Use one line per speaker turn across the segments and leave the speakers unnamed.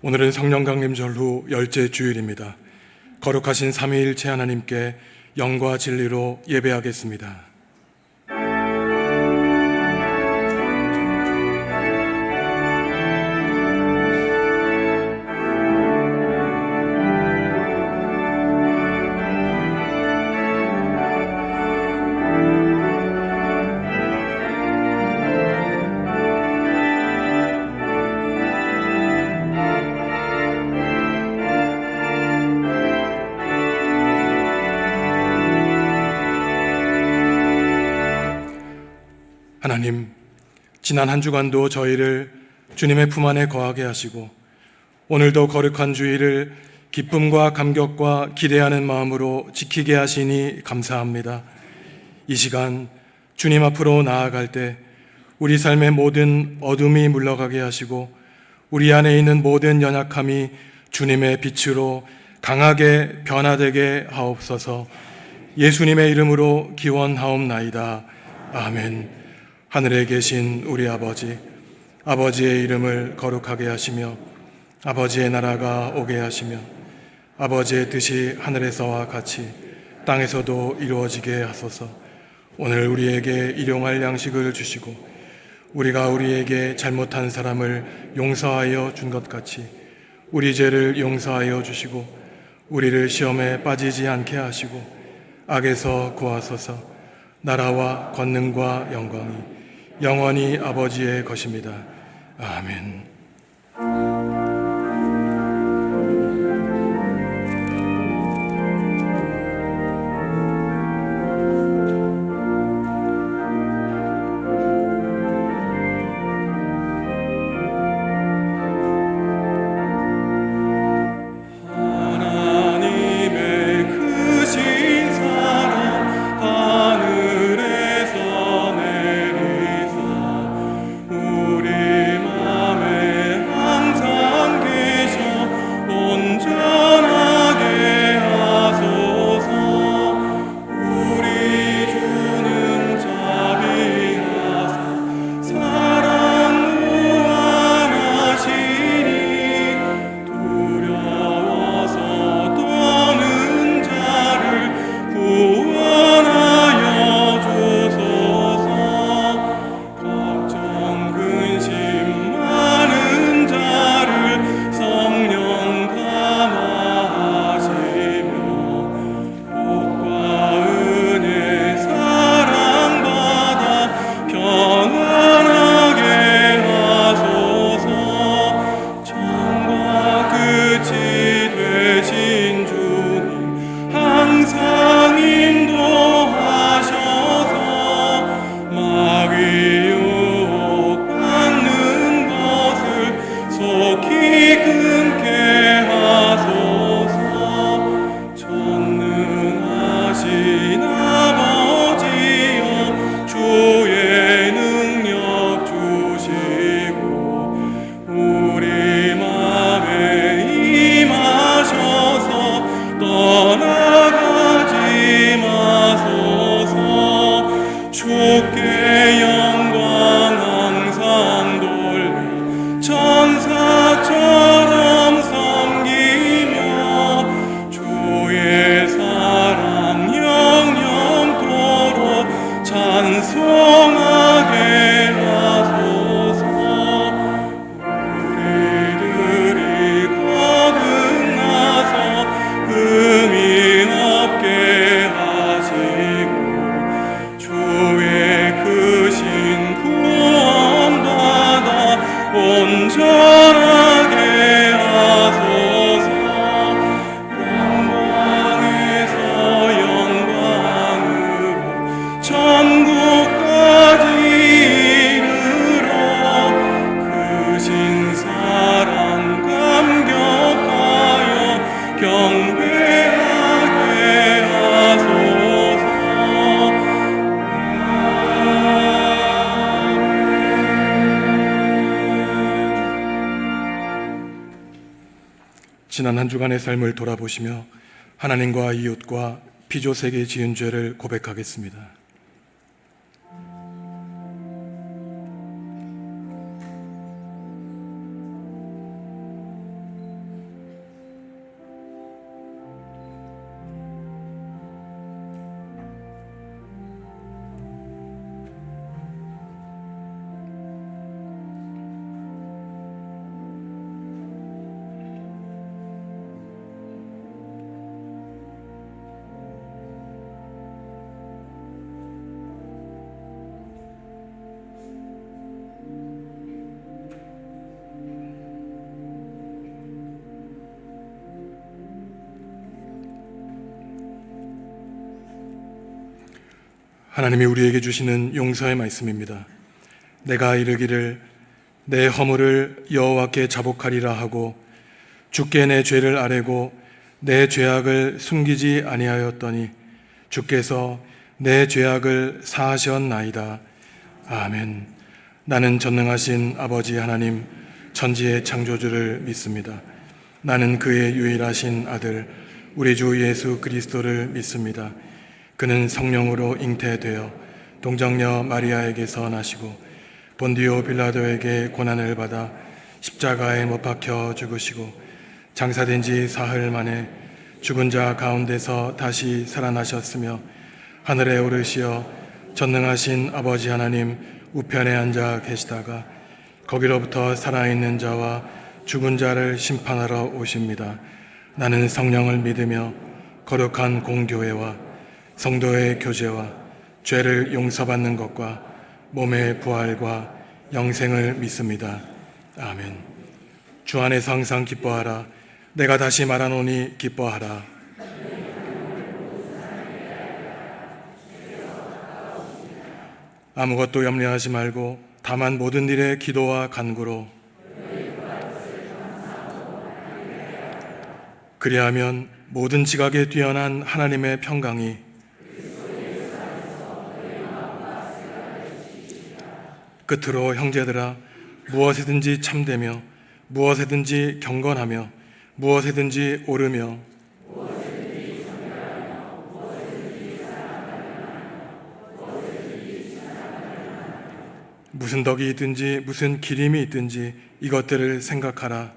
오늘은 성령 강림절 후 열째 주일입니다. 거룩하신 삼위일체 하나님께 영과 진리로 예배하겠습니다. 하나님, 지난 한 주간도 저희를 주님의 품 안에 거하게 하시고 오늘도 거룩한 주일을 기쁨과 감격과 기대하는 마음으로 지키게 하시니 감사합니다. 이 시간 주님 앞으로 나아갈 때 우리 삶의 모든 어둠이 물러가게 하시고 우리 안에 있는 모든 연약함이 주님의 빛으로 강하게 변화되게 하옵소서. 예수님의 이름으로 기원하옵나이다. 아멘. 하늘에 계신 우리 아버지, 아버지의 이름을 거룩하게 하시며 아버지의 나라가 오게 하시며 아버지의 뜻이 하늘에서와 같이 땅에서도 이루어지게 하소서. 오늘 우리에게 일용할 양식을 주시고 우리가 우리에게 잘못한 사람을 용서하여 준 것 같이 우리 죄를 용서하여 주시고 우리를 시험에 빠지지 않게 하시고 악에서 구하소서. 나라와 권능과 영광이 영원히 아버지의 것입니다. 아멘. 지난 한 주간의 삶을 돌아보시며 하나님과 이웃과 피조세계 지은 죄를 고백하겠습니다. 하나님이 우리에게 주시는 용서의 말씀입니다. 내가 이르기를 내 허물을 여호와께 자복하리라 하고 주께 내 죄를 아뢰고 내 죄악을 숨기지 아니하였더니 주께서 내 죄악을 사하셨나이다. 아멘. 나는 전능하신 아버지 하나님 천지의 창조주를 믿습니다. 나는 그의 유일하신 아들 우리 주 예수 그리스도를 믿습니다. 그는 성령으로 잉태되어 동정녀 마리아에게서 나시고 본디오 빌라도에게 고난을 받아 십자가에 못 박혀 죽으시고 장사된 지 사흘 만에 죽은 자 가운데서 다시 살아나셨으며 하늘에 오르시어 전능하신 아버지 하나님 우편에 앉아 계시다가 거기로부터 살아있는 자와 죽은 자를 심판하러 오십니다. 나는 성령을 믿으며 거룩한 공교회와 성도의 교제와 죄를 용서받는 것과 몸의 부활과 영생을 믿습니다. 아멘. 주 안에서 항상 기뻐하라. 내가 다시 말하노니 기뻐하라. 아무것도 염려하지 말고 다만 모든 일에 기도와 간구로 그리하면 모든 지각에 뛰어난 하나님의 평강이 끝으로 형제들아 무엇이든지 참되며 무엇이든지 경건하며 무엇이든지 옳으며 무슨 덕이 있든지 무슨 기림이 있든지 이것들을 생각하라.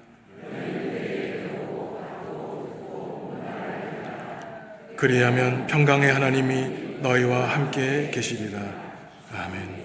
그리하면 평강의 하나님이 너희와 함께 계시리라. 아멘.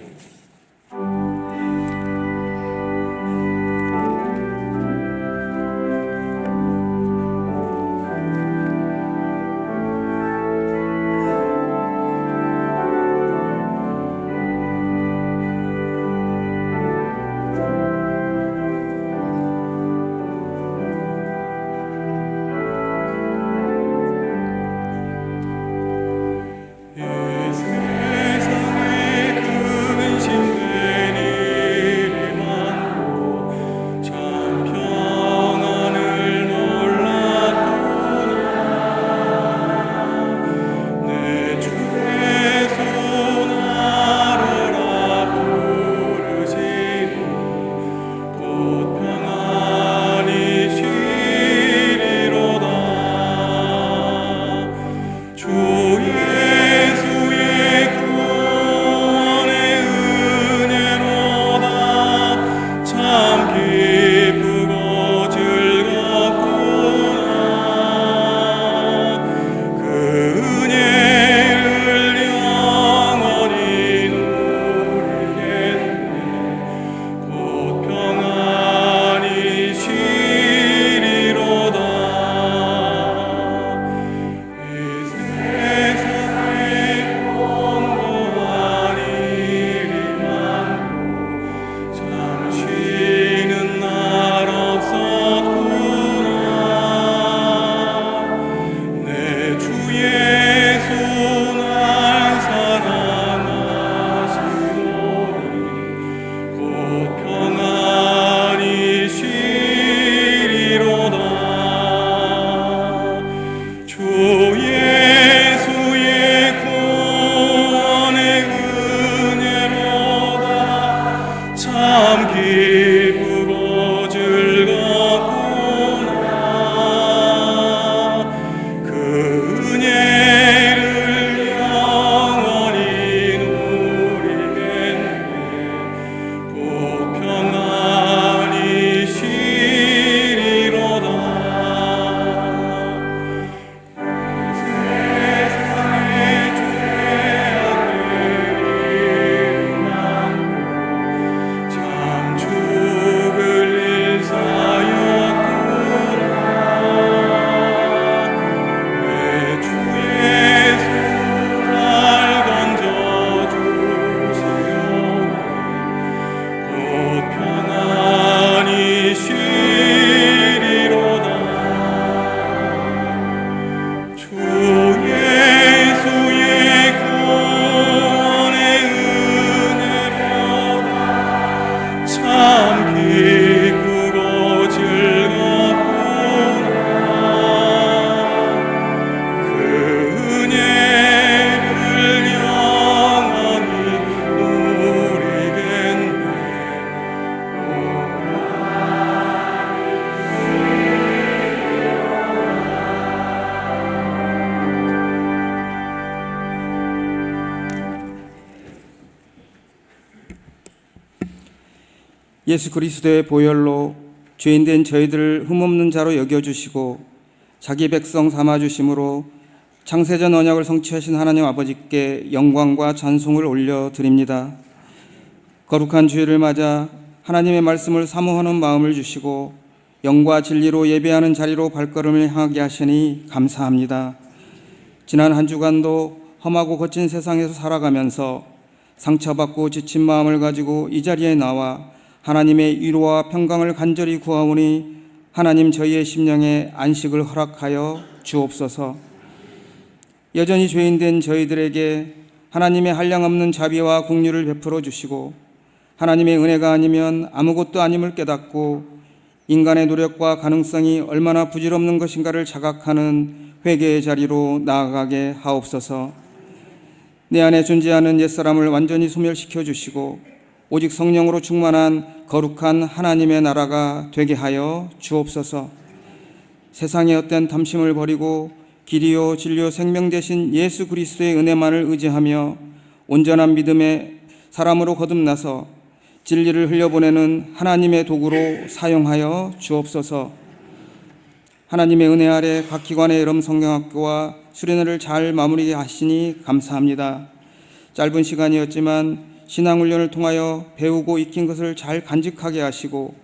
세상의 그 예수 그리스도의 보혈로 죄인된 저희들을 흠없는 자로 여겨주시고 자기 백성 삼아주심으로 창세전 언약을 성취하신 하나님 아버지께 영광과 찬송을 올려드립니다. 거룩한 주일을 맞아 하나님의 말씀을 사모하는 마음을 주시고 영과 진리로 예배하는 자리로 발걸음을 향하게 하시니 감사합니다. 지난 한 주간도 험하고 거친 세상에서 살아가면서 상처받고 지친 마음을 가지고 이 자리에 나와 하나님의 위로와 평강을 간절히 구하오니 하나님 저희의 심령에 안식을 허락하여 주옵소서. 여전히 죄인된 저희들에게 하나님의 한량없는 자비와 긍휼을 베풀어 주시고 하나님의 은혜가 아니면 아무것도 아님을 깨닫고 인간의 노력과 가능성이 얼마나 부질없는 것인가를 자각하는 회개의 자리로 나아가게 하옵소서. 내 안에 존재하는 옛사람을 완전히 소멸시켜 주시고 오직 성령으로 충만한 거룩한 하나님의 나라가 되게 하여 주옵소서. 세상의 헛된 탐심을 버리고 길이요 진리요 생명 되신 예수 그리스도의 은혜만을 의지하며 온전한 믿음의 사람으로 거듭나서 진리를 흘려보내는 하나님의 도구로 사용하여 주옵소서. 하나님의 은혜 아래 각 기관의 여름 성경학교와 수련회를 잘 마무리하시니 감사합니다. 짧은 시간이었지만 신앙훈련을 통하여 배우고 익힌 것을 잘 간직하게 하시고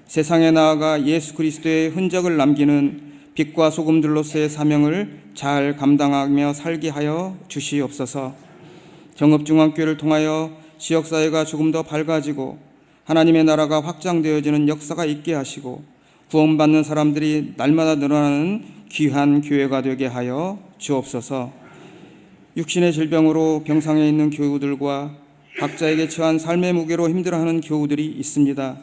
세상에 나아가 예수 그리스도의 흔적을 남기는 빛과 소금들로서의 사명을 잘 감당하며 살게 하여 주시옵소서. 경업중앙교회를 통하여 지역사회가 조금 더 밝아지고 하나님의 나라가 확장되어지는 역사가 있게 하시고 구원받는 사람들이 날마다 늘어나는 귀한 교회가 되게 하여 주옵소서. 육신의 질병으로 병상에 있는 교우들과 각자에게 처한 삶의 무게로 힘들어하는 교우들이 있습니다.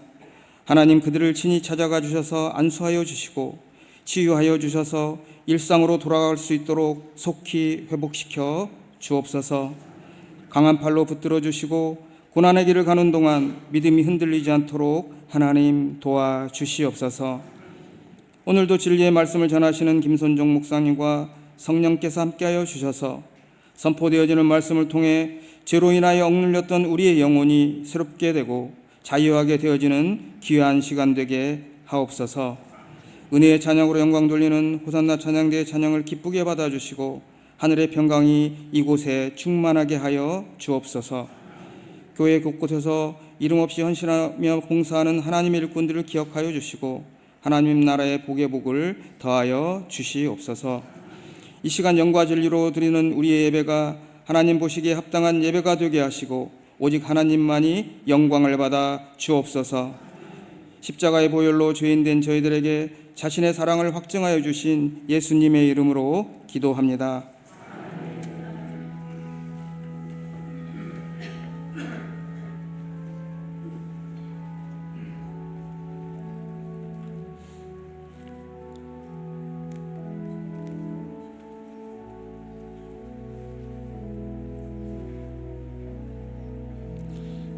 하나님 그들을 친히 찾아가 주셔서 안수하여 주시고 치유하여 주셔서 일상으로 돌아갈 수 있도록 속히 회복시켜 주옵소서. 강한 팔로 붙들어 주시고 고난의 길을 가는 동안 믿음이 흔들리지 않도록 하나님 도와주시옵소서. 오늘도 진리의 말씀을 전하시는 김선종 목사님과 성령께서 함께하여 주셔서 선포되어지는 말씀을 통해 죄로 인하여 억눌렸던 우리의 영혼이 새롭게 되고 자유하게 되어지는 귀한 시간 되게 하옵소서. 은혜의 찬양으로 영광 돌리는 호산나 찬양대의 찬양을 기쁘게 받아주시고 하늘의 평강이 이곳에 충만하게 하여 주옵소서. 교회 곳곳에서 이름 없이 헌신하며 봉사하는 하나님의 일꾼들을 기억하여 주시고 하나님 나라의 복의 복을 더하여 주시옵소서. 이 시간 영과 진리로 드리는 우리의 예배가 하나님 보시기에 합당한 예배가 되게 하시고 오직 하나님만이 영광을 받아 주옵소서. 십자가의 보혈로 죄인된 저희들에게 자신의 사랑을 확증하여 주신 예수님의 이름으로 기도합니다.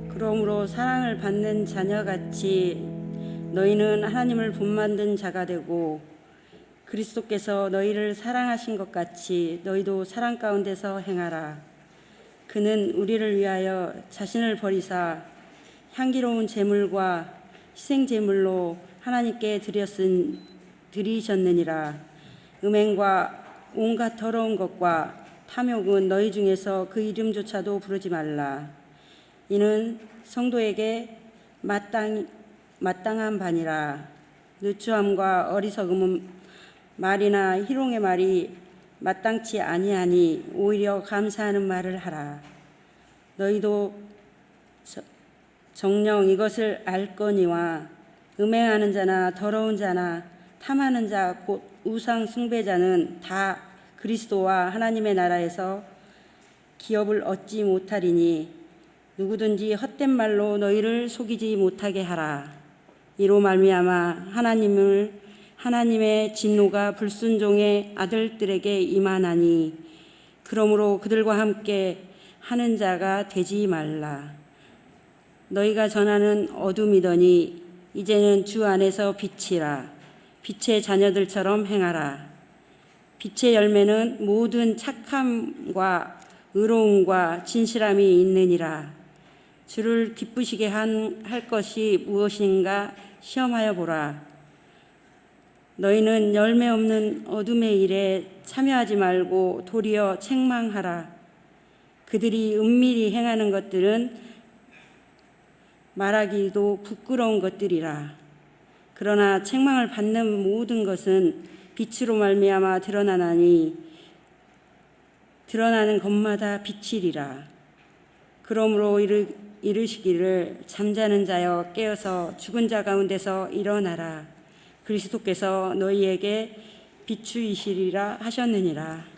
그러므로 사랑을 받는 자녀같이 너희는 하나님을 본만든 자가 되고 그리스도께서 너희를 사랑하신 것 같이 너희도 사랑 가운데서 행하라. 그는 우리를 위하여 자신을 버리사 향기로운 제물과 희생 제물로 하나님께 드리셨느니라. 음행과 온갖 더러운 것과 탐욕은 너희 중에서 그 이름조차도 부르지 말라. 이는 성도에게 마땅한 바니라. 누추함과 어리석음은 말이나 희롱의 말이 마땅치 아니하니 오히려 감사하는 말을 하라. 너희도 정녕 이것을 알거니와 음행하는 자나 더러운 자나 탐하는 자 곧 우상 숭배자는 다 그리스도와 하나님의 나라에서 기업을 얻지 못하리니 누구든지 헛된 말로 너희를 속이지 못하게 하라. 이로 말미암아 하나님의 진노가 불순종의 아들들에게 임하나니 그러므로 그들과 함께 하는 자가 되지 말라. 너희가 전하는 어둠이더니 이제는 주 안에서 빛이라. 빛의 자녀들처럼 행하라. 빛의 열매는 모든 착함과 의로움과 진실함이 있느니라. 주를 기쁘시게 할 것이 무엇인가 시험하여 보라. 너희는 열매 없는 어둠의 일에 참여하지 말고 도리어 책망하라. 그들이 은밀히 행하는 것들은 말하기도 부끄러운 것들이라. 그러나 책망을 받는 모든 것은 빛으로 말미암아 드러나나니 드러나는 것마다 빛이리라. 그러므로 이르시기를 잠자는 자여 깨어서 죽은 자 가운데서 일어나라. 그리스도께서 너희에게 비추이시리라 하셨느니라.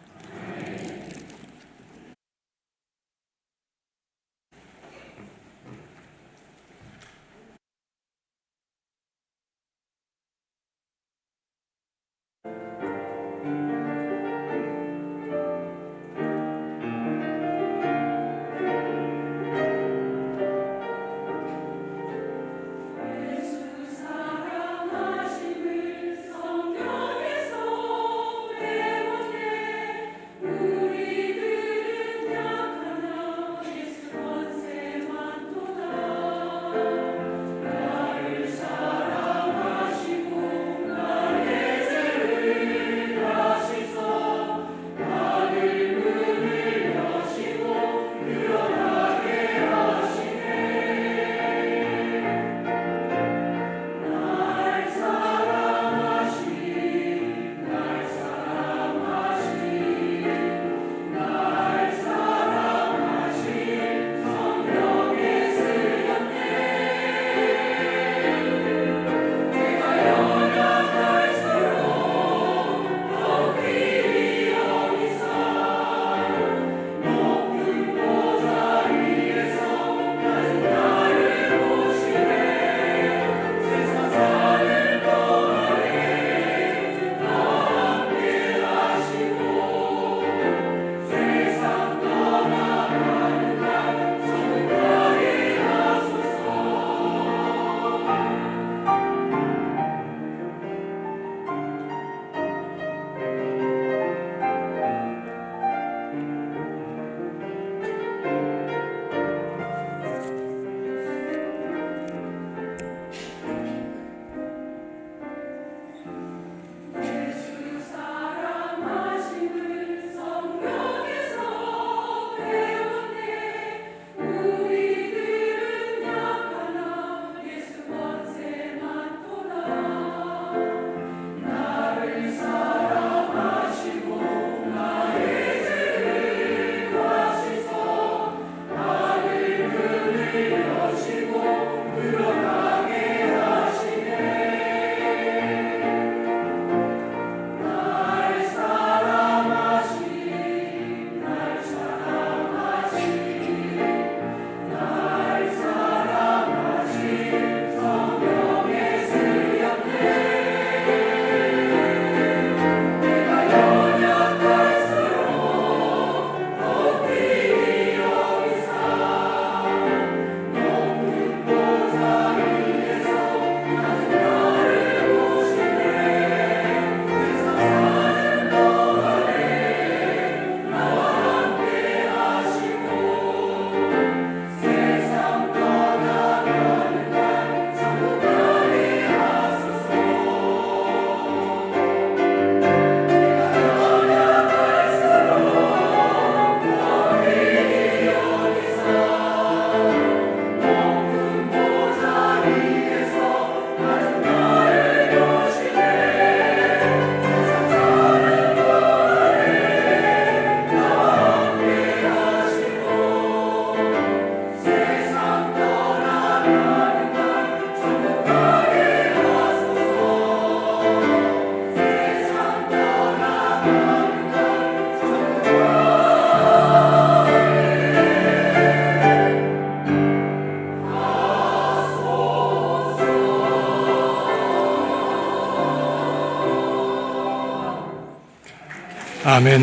아멘.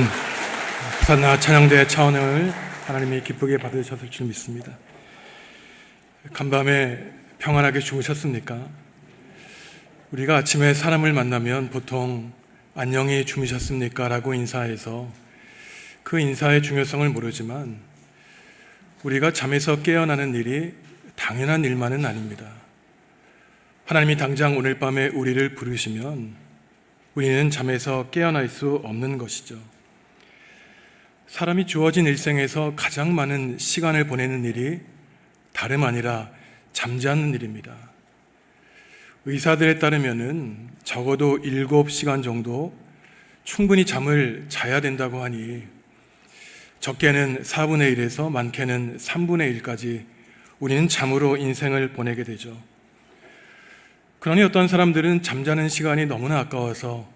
부산나 찬양대 차원을 하나님이 기쁘게 받으셨을 줄 믿습니다. 간밤에 평안하게 주무셨습니까? 우리가 아침에 사람을 만나면 보통 안녕히 주무셨습니까? 라고 인사해서 그 인사의 중요성을 모르지만 우리가 잠에서 깨어나는 일이 당연한 일만은 아닙니다. 하나님이 당장 오늘 밤에 우리를 부르시면 우리는 잠에서 깨어날 수 없는 것이죠. 사람이 주어진 일생에서 가장 많은 시간을 보내는 일이 다름 아니라 잠자는 일입니다. 의사들에 따르면은 적어도 7시간 정도 충분히 잠을 자야 된다고 하니 적게는 4분의 1에서 많게는 3분의 1까지 우리는 잠으로 인생을 보내게 되죠. 그러니 어떤 사람들은 잠자는 시간이 너무나 아까워서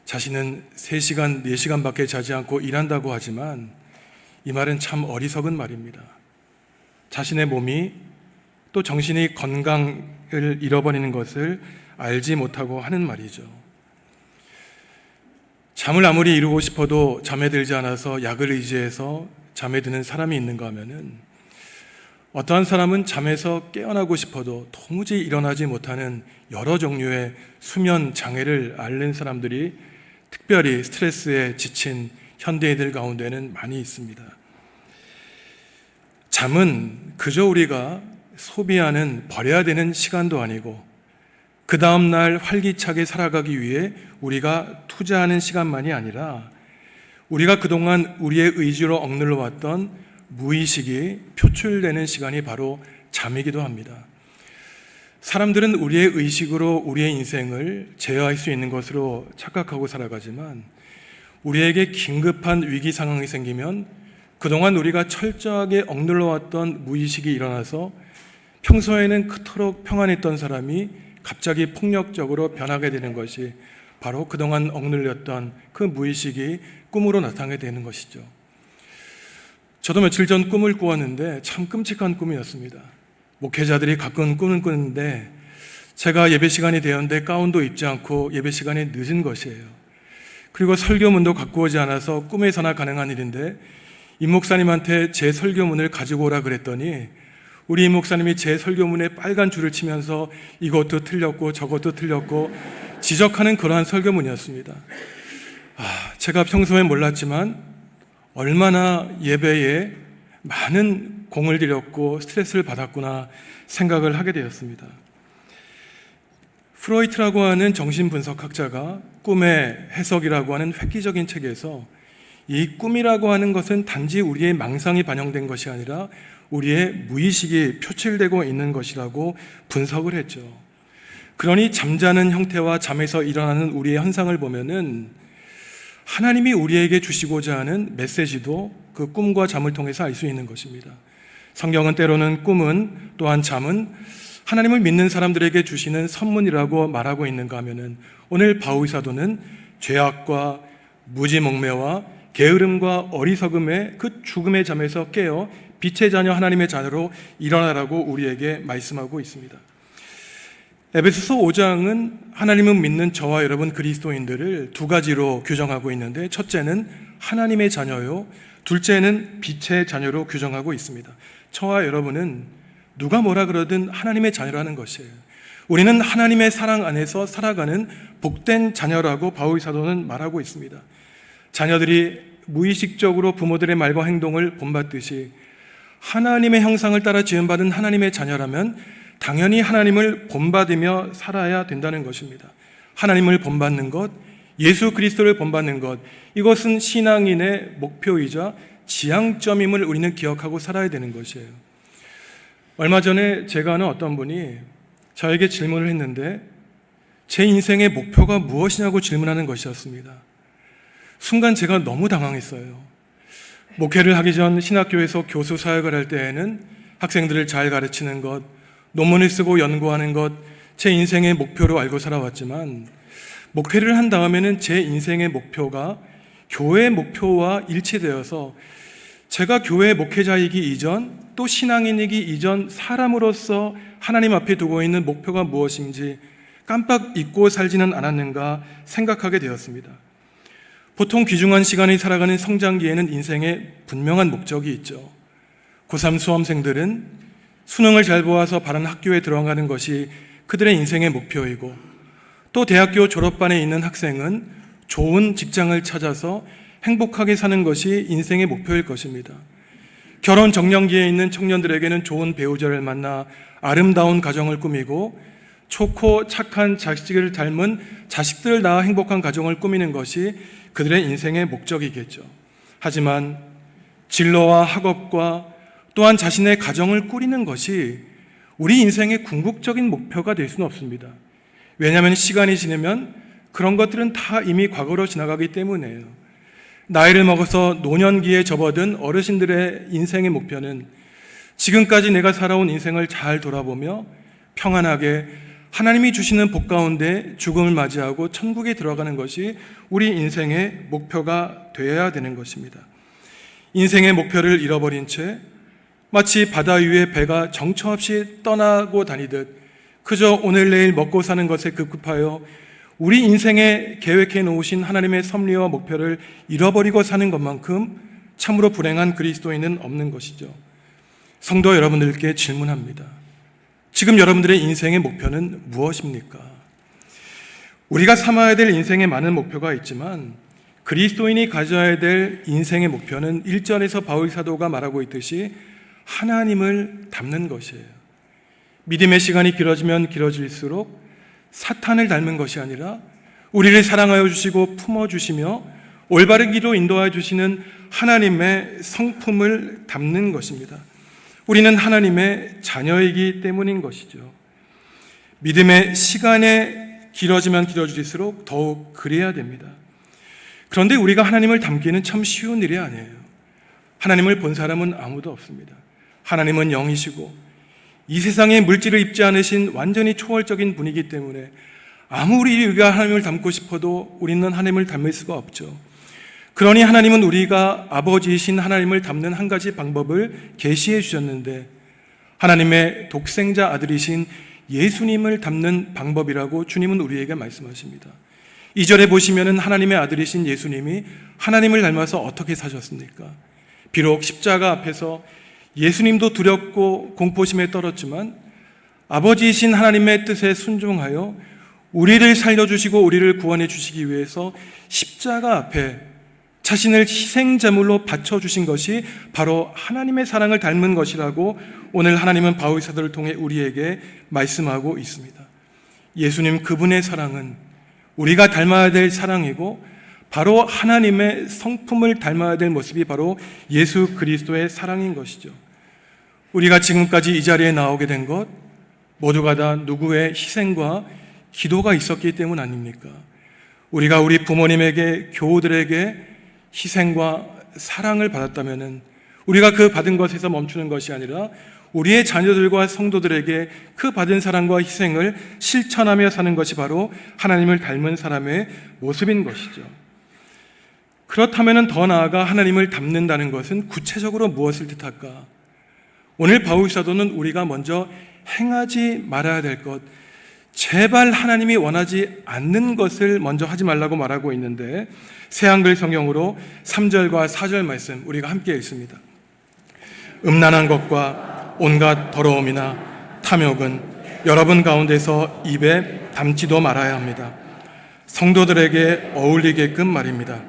자신은 3시간, 4시간밖에 자지 않고 일한다고 하지만 이 말은 참 어리석은 말입니다. 자신의 몸이 또 정신이 건강을 잃어버리는 것을 알지 못하고 하는 말이죠. 잠을 아무리 이루고 싶어도 잠에 들지 않아서 약을 의지해서 잠에 드는 사람이 있는가 하면은 어떠한 사람은 잠에서 깨어나고 싶어도 도무지 일어나지 못하는 여러 종류의 수면 장애를 앓는 사람들이 특별히 스트레스에 지친 현대인들 가운데는 많이 있습니다. 잠은 그저 우리가 소비하는 버려야 되는 시간도 아니고 그 다음날 활기차게 살아가기 위해 우리가 투자하는 시간만이 아니라 우리가 그동안 우리의 의지로 억눌러 왔던 무의식이 표출되는 시간이 바로 잠이기도 합니다. 사람들은 우리의 의식으로 우리의 인생을 제어할 수 있는 것으로 착각하고 살아가지만 우리에게 긴급한 위기 상황이 생기면 그동안 우리가 철저하게 억눌러 왔던 무의식이 일어나서 평소에는 그토록 평안했던 사람이 갑자기 폭력적으로 변하게 되는 것이 바로 그동안 억눌렸던 그 무의식이 꿈으로 나타나게 되는 것이죠. 저도 며칠 전 꿈을 꾸었는데 참 끔찍한 꿈이었습니다. 목회자들이 가끔 꿈을 꾸는데 제가 예배 시간이 되었는데 가운도 입지 않고 예배 시간이 늦은 것이에요. 그리고 설교문도 갖고 오지 않아서 꿈에서나 가능한 일인데 임 목사님한테 제 설교문을 가지고 오라 그랬더니 우리 임 목사님이 제 설교문에 빨간 줄을 치면서 이것도 틀렸고 저것도 틀렸고 지적하는 그러한 설교문이었습니다. 제가 평소에 몰랐지만 얼마나 예배에 많은 공을 들였고 스트레스를 받았구나 생각을 하게 되었습니다. 프로이트라고 하는 정신분석학자가 꿈의 해석이라고 하는 획기적인 책에서 이 꿈이라고 하는 것은 단지 우리의 망상이 반영된 것이 아니라 우리의 무의식이 표출되고 있는 것이라고 분석을 했죠. 그러니 잠자는 형태와 잠에서 일어나는 우리의 현상을 보면은 하나님이 우리에게 주시고자 하는 메시지도 그 꿈과 잠을 통해서 알 수 있는 것입니다. 성경은 때로는 꿈은 또한 잠은 하나님을 믿는 사람들에게 주시는 선물이라고 말하고 있는가 하면은 오늘 바울 사도는 죄악과 무지몽매와 게으름과 어리석음의 그 죽음의 잠에서 깨어 빛의 자녀 하나님의 자녀로 일어나라고 우리에게 말씀하고 있습니다. 에베소서 5장은 하나님은 믿는 저와 여러분 그리스도인들을 두 가지로 규정하고 있는데 첫째는 하나님의 자녀요, 둘째는 빛의 자녀로 규정하고 있습니다. 저와 여러분은 누가 뭐라 그러든 하나님의 자녀라는 것이에요. 우리는 하나님의 사랑 안에서 살아가는 복된 자녀라고 바울 사도는 말하고 있습니다. 자녀들이 무의식적으로 부모들의 말과 행동을 본받듯이 하나님의 형상을 따라 지음받은 하나님의 자녀라면 당연히 하나님을 본받으며 살아야 된다는 것입니다. 하나님을 본받는 것, 예수 그리스도를 본받는 것, 이것은 신앙인의 목표이자 지향점임을 우리는 기억하고 살아야 되는 것이에요. 얼마 전에 제가 아는 어떤 분이 저에게 질문을 했는데 제 인생의 목표가 무엇이냐고 질문하는 것이었습니다. 순간 제가 너무 당황했어요. 목회를 하기 전 신학교에서 교수 사역을 할 때에는 학생들을 잘 가르치는 것, 논문을 쓰고 연구하는 것, 제 인생의 목표로 알고 살아왔지만 목회를 한 다음에는 제 인생의 목표가 교회의 목표와 일치되어서 제가 교회 목회자이기 이전 또 신앙인이기 이전 사람으로서 하나님 앞에 두고 있는 목표가 무엇인지 깜빡 잊고 살지는 않았는가 생각하게 되었습니다. 보통 귀중한 시간을 살아가는 성장기에는 인생에 분명한 목적이 있죠. 고3 수험생들은 수능을 잘 보아서 바른 학교에 들어가는 것이 그들의 인생의 목표이고 또 대학교 졸업반에 있는 학생은 좋은 직장을 찾아서 행복하게 사는 것이 인생의 목표일 것입니다. 결혼 정년기에 있는 청년들에게는 좋은 배우자를 만나 아름다운 가정을 꾸미고 좋고 착한 자식을 닮은 자식들을 낳아 행복한 가정을 꾸미는 것이 그들의 인생의 목적이겠죠. 하지만 진로와 학업과 또한 자신의 가정을 꾸리는 것이 우리 인생의 궁극적인 목표가 될 수는 없습니다. 왜냐하면 시간이 지나면 그런 것들은 다 이미 과거로 지나가기 때문에요. 나이를 먹어서 노년기에 접어든 어르신들의 인생의 목표는 지금까지 내가 살아온 인생을 잘 돌아보며 평안하게 하나님이 주시는 복 가운데 죽음을 맞이하고 천국에 들어가는 것이 우리 인생의 목표가 되어야 되는 것입니다. 인생의 목표를 잃어버린 채 마치 바다 위에 배가 정처 없이 떠나고 다니듯 그저 오늘 내일 먹고 사는 것에 급급하여 우리 인생에 계획해 놓으신 하나님의 섭리와 목표를 잃어버리고 사는 것만큼 참으로 불행한 그리스도인은 없는 것이죠. 성도 여러분들께 질문합니다. 지금 여러분들의 인생의 목표는 무엇입니까? 우리가 삼아야 될 인생에 많은 목표가 있지만 그리스도인이 가져야 될 인생의 목표는 1절에서 바울 사도가 말하고 있듯이 하나님을 닮는 것이에요. 믿음의 시간이 길어지면 길어질수록 사탄을 닮은 것이 아니라 우리를 사랑하여 주시고 품어주시며 올바른 길로 인도하여 주시는 하나님의 성품을 담는 것입니다. 우리는 하나님의 자녀이기 때문인 것이죠. 믿음의 시간이 길어지면 길어질수록 더욱 그래야 됩니다. 그런데 우리가 하나님을 닮기는 참 쉬운 일이 아니에요. 하나님을 본 사람은 아무도 없습니다. 하나님은 영이시고 이 세상에 물질을 입지 않으신 완전히 초월적인 분이기 때문에 아무리 우리가 하나님을 닮고 싶어도 우리는 하나님을 닮을 수가 없죠. 그러니 하나님은 우리가 아버지이신 하나님을 닮는 한 가지 방법을 계시해 주셨는데 하나님의 독생자 아들이신 예수님을 닮는 방법이라고 주님은 우리에게 말씀하십니다. 2절에 보시면은 하나님의 아들이신 예수님이 하나님을 닮아서 어떻게 사셨습니까? 비록 십자가 앞에서 예수님도 두렵고 공포심에 떨었지만 아버지이신 하나님의 뜻에 순종하여 우리를 살려주시고 우리를 구원해 주시기 위해서 십자가 앞에 자신을 희생제물로 바쳐주신 것이 바로 하나님의 사랑을 닮은 것이라고 오늘 하나님은 바울 사도를 통해 우리에게 말씀하고 있습니다. 예수님 그분의 사랑은 우리가 닮아야 될 사랑이고 바로 하나님의 성품을 닮아야 될 모습이 바로 예수 그리스도의 사랑인 것이죠. 우리가 지금까지 이 자리에 나오게 된 것 모두가 다 누구의 희생과 기도가 있었기 때문 아닙니까? 우리가 우리 부모님에게 교우들에게 희생과 사랑을 받았다면 우리가 그 받은 것에서 멈추는 것이 아니라 우리의 자녀들과 성도들에게 그 받은 사랑과 희생을 실천하며 사는 것이 바로 하나님을 닮은 사람의 모습인 것이죠. 그렇다면 더 나아가 하나님을 닮는다는 것은 구체적으로 무엇을 뜻할까? 오늘 바울 사도는 우리가 먼저 행하지 말아야 될 것, 제발 하나님이 원하지 않는 것을 먼저 하지 말라고 말하고 있는데 새한글 성경으로 3절과 4절 말씀 우리가 함께 읽습니다. 음란한 것과 온갖 더러움이나 탐욕은 여러분 가운데서 입에 담지도 말아야 합니다. 성도들에게 어울리게끔 말입니다.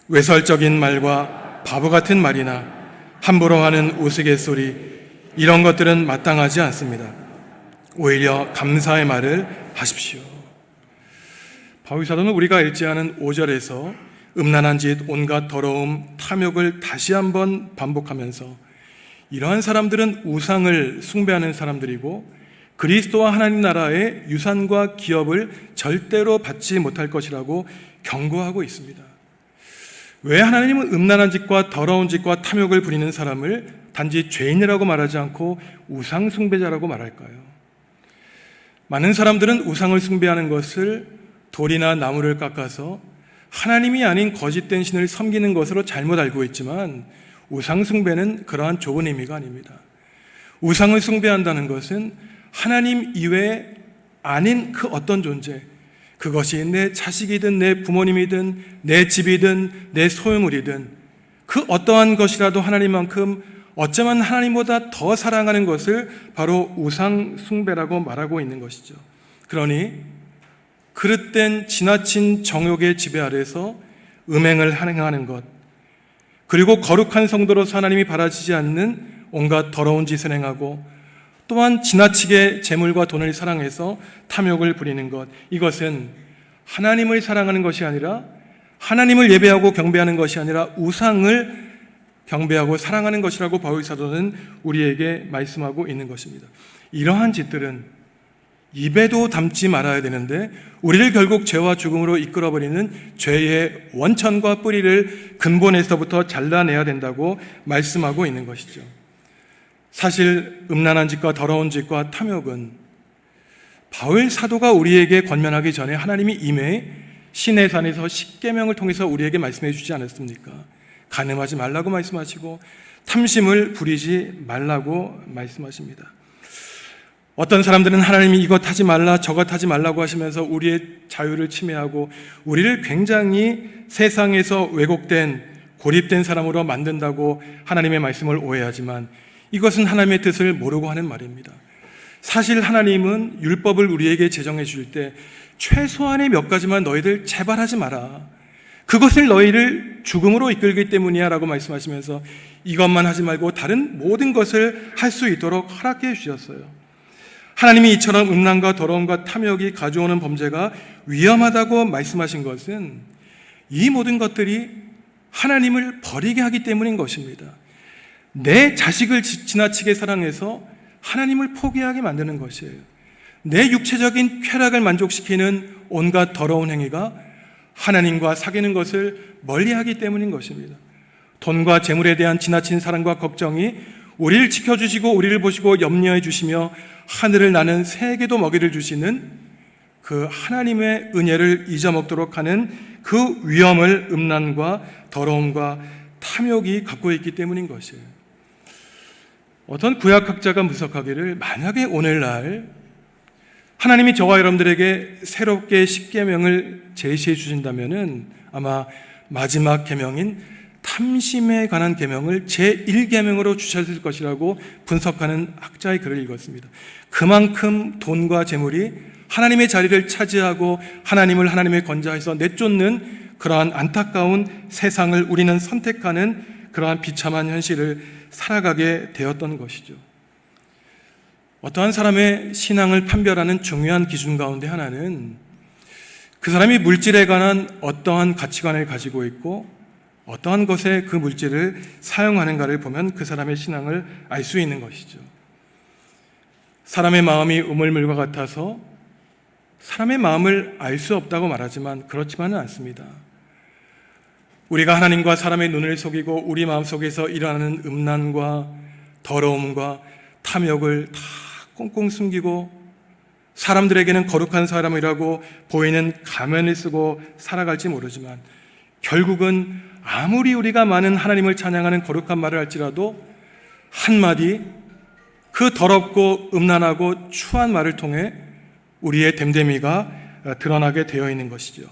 외설적인 말과 바보 같은 말이나 함부로 하는 우스갯소리 이런 것들은 마땅하지 않습니다. 오히려 감사의 말을 하십시오. 바울 사도는 우리가 읽지 않은 5절에서 음란한 짓, 온갖 더러움, 탐욕을 다시 한번 반복하면서 이러한 사람들은 우상을 숭배하는 사람들이고 그리스도와 하나님 나라의 유산과 기업을 절대로 받지 못할 것이라고 경고하고 있습니다. 왜 하나님은 음란한 짓과 더러운 짓과 탐욕을 부리는 사람을 단지 죄인이라고 말하지 않고 우상 숭배자라고 말할까요? 많은 사람들은 우상을 숭배하는 것을 돌이나 나무를 깎아서 하나님이 아닌 거짓된 신을 섬기는 것으로 잘못 알고 있지만 우상 숭배는 그러한 좁은 의미가 아닙니다. 우상을 숭배한다는 것은 하나님 이외에 아닌 그 어떤 존재, 그것이 내 자식이든 내 부모님이든 내 집이든 내 소유물이든 그 어떠한 것이라도 하나님만큼 어쩌면 하나님보다 더 사랑하는 것을 바로 우상 숭배라고 말하고 있는 것이죠. 그러니 그릇된 지나친 정욕의 지배 아래서 음행을 행하는 것, 그리고 거룩한 성도로서 하나님이 바라시지 않는 온갖 더러운 짓을 행하고 또한 지나치게 재물과 돈을 사랑해서 탐욕을 부리는 것, 이것은 하나님을 사랑하는 것이 아니라 하나님을 예배하고 경배하는 것이 아니라 우상을 경배하고 사랑하는 것이라고 바울 사도는 우리에게 말씀하고 있는 것입니다. 이러한 짓들은 입에도 담지 말아야 되는데 우리를 결국 죄와 죽음으로 이끌어버리는 죄의 원천과 뿌리를 근본에서부터 잘라내야 된다고 말씀하고 있는 것이죠. 사실 음란한 짓과 더러운 짓과 탐욕은 바울 사도가 우리에게 권면하기 전에 하나님이 이미 시내산에서 십계명을 통해서 우리에게 말씀해 주지 않았습니까? 간음하지 말라고 말씀하시고 탐심을 부리지 말라고 말씀하십니다. 어떤 사람들은 하나님이 이것 하지 말라 저것 하지 말라고 하시면서 우리의 자유를 침해하고 우리를 굉장히 세상에서 왜곡된 고립된 사람으로 만든다고 하나님의 말씀을 오해하지만 이것은 하나님의 뜻을 모르고 하는 말입니다. 사실 하나님은 율법을 우리에게 제정해 줄 때 최소한의 몇 가지만 너희들 제발 하지 마라, 그것을 너희를 죽음으로 이끌기 때문이야 라고 말씀하시면서 이것만 하지 말고 다른 모든 것을 할 수 있도록 허락해 주셨어요. 하나님이 이처럼 음란과 더러움과 탐욕이 가져오는 범죄가 위험하다고 말씀하신 것은 이 모든 것들이 하나님을 버리게 하기 때문인 것입니다. 내 자식을 지나치게 사랑해서 하나님을 포기하게 만드는 것이에요. 내 육체적인 쾌락을 만족시키는 온갖 더러운 행위가 하나님과 사귀는 것을 멀리하기 때문인 것입니다. 돈과 재물에 대한 지나친 사랑과 걱정이 우리를 지켜주시고 우리를 보시고 염려해 주시며 하늘을 나는 새에게도 먹이를 주시는 그 하나님의 은혜를 잊어먹도록 하는 그 위험을 음란과 더러움과 탐욕이 갖고 있기 때문인 것이에요. 어떤 구약학자가 분석하기를 만약에 오늘날 하나님이 저와 여러분들에게 새롭게 십계명을 제시해 주신다면은 아마 마지막 계명인 탐심에 관한 계명을 제1계명으로 주셨을 것이라고 분석하는 학자의 글을 읽었습니다. 그만큼 돈과 재물이 하나님의 자리를 차지하고 하나님을 건자해서 내쫓는 그러한 안타까운 세상을 우리는 선택하는 그러한 비참한 현실을 살아가게 되었던 것이죠. 어떠한 사람의 신앙을 판별하는 중요한 기준 가운데 하나는 그 사람이 물질에 관한 어떠한 가치관을 가지고 있고 어떠한 것에 그 물질을 사용하는가를 보면 그 사람의 신앙을 알 수 있는 것이죠. 사람의 마음이 우물물과 같아서 사람의 마음을 알 수 없다고 말하지만 그렇지만은 않습니다. 우리가 하나님과 사람의 눈을 속이고 우리 마음속에서 일어나는 음란과 더러움과 탐욕을 다 꽁꽁 숨기고 사람들에게는 거룩한 사람이라고 보이는 가면을 쓰고 살아갈지 모르지만 결국은 아무리 우리가 많은 하나님을 찬양하는 거룩한 말을 할지라도 한마디 그 더럽고 음란하고 추한 말을 통해 우리의 됨됨이가 드러나게 되어 있는 것이죠.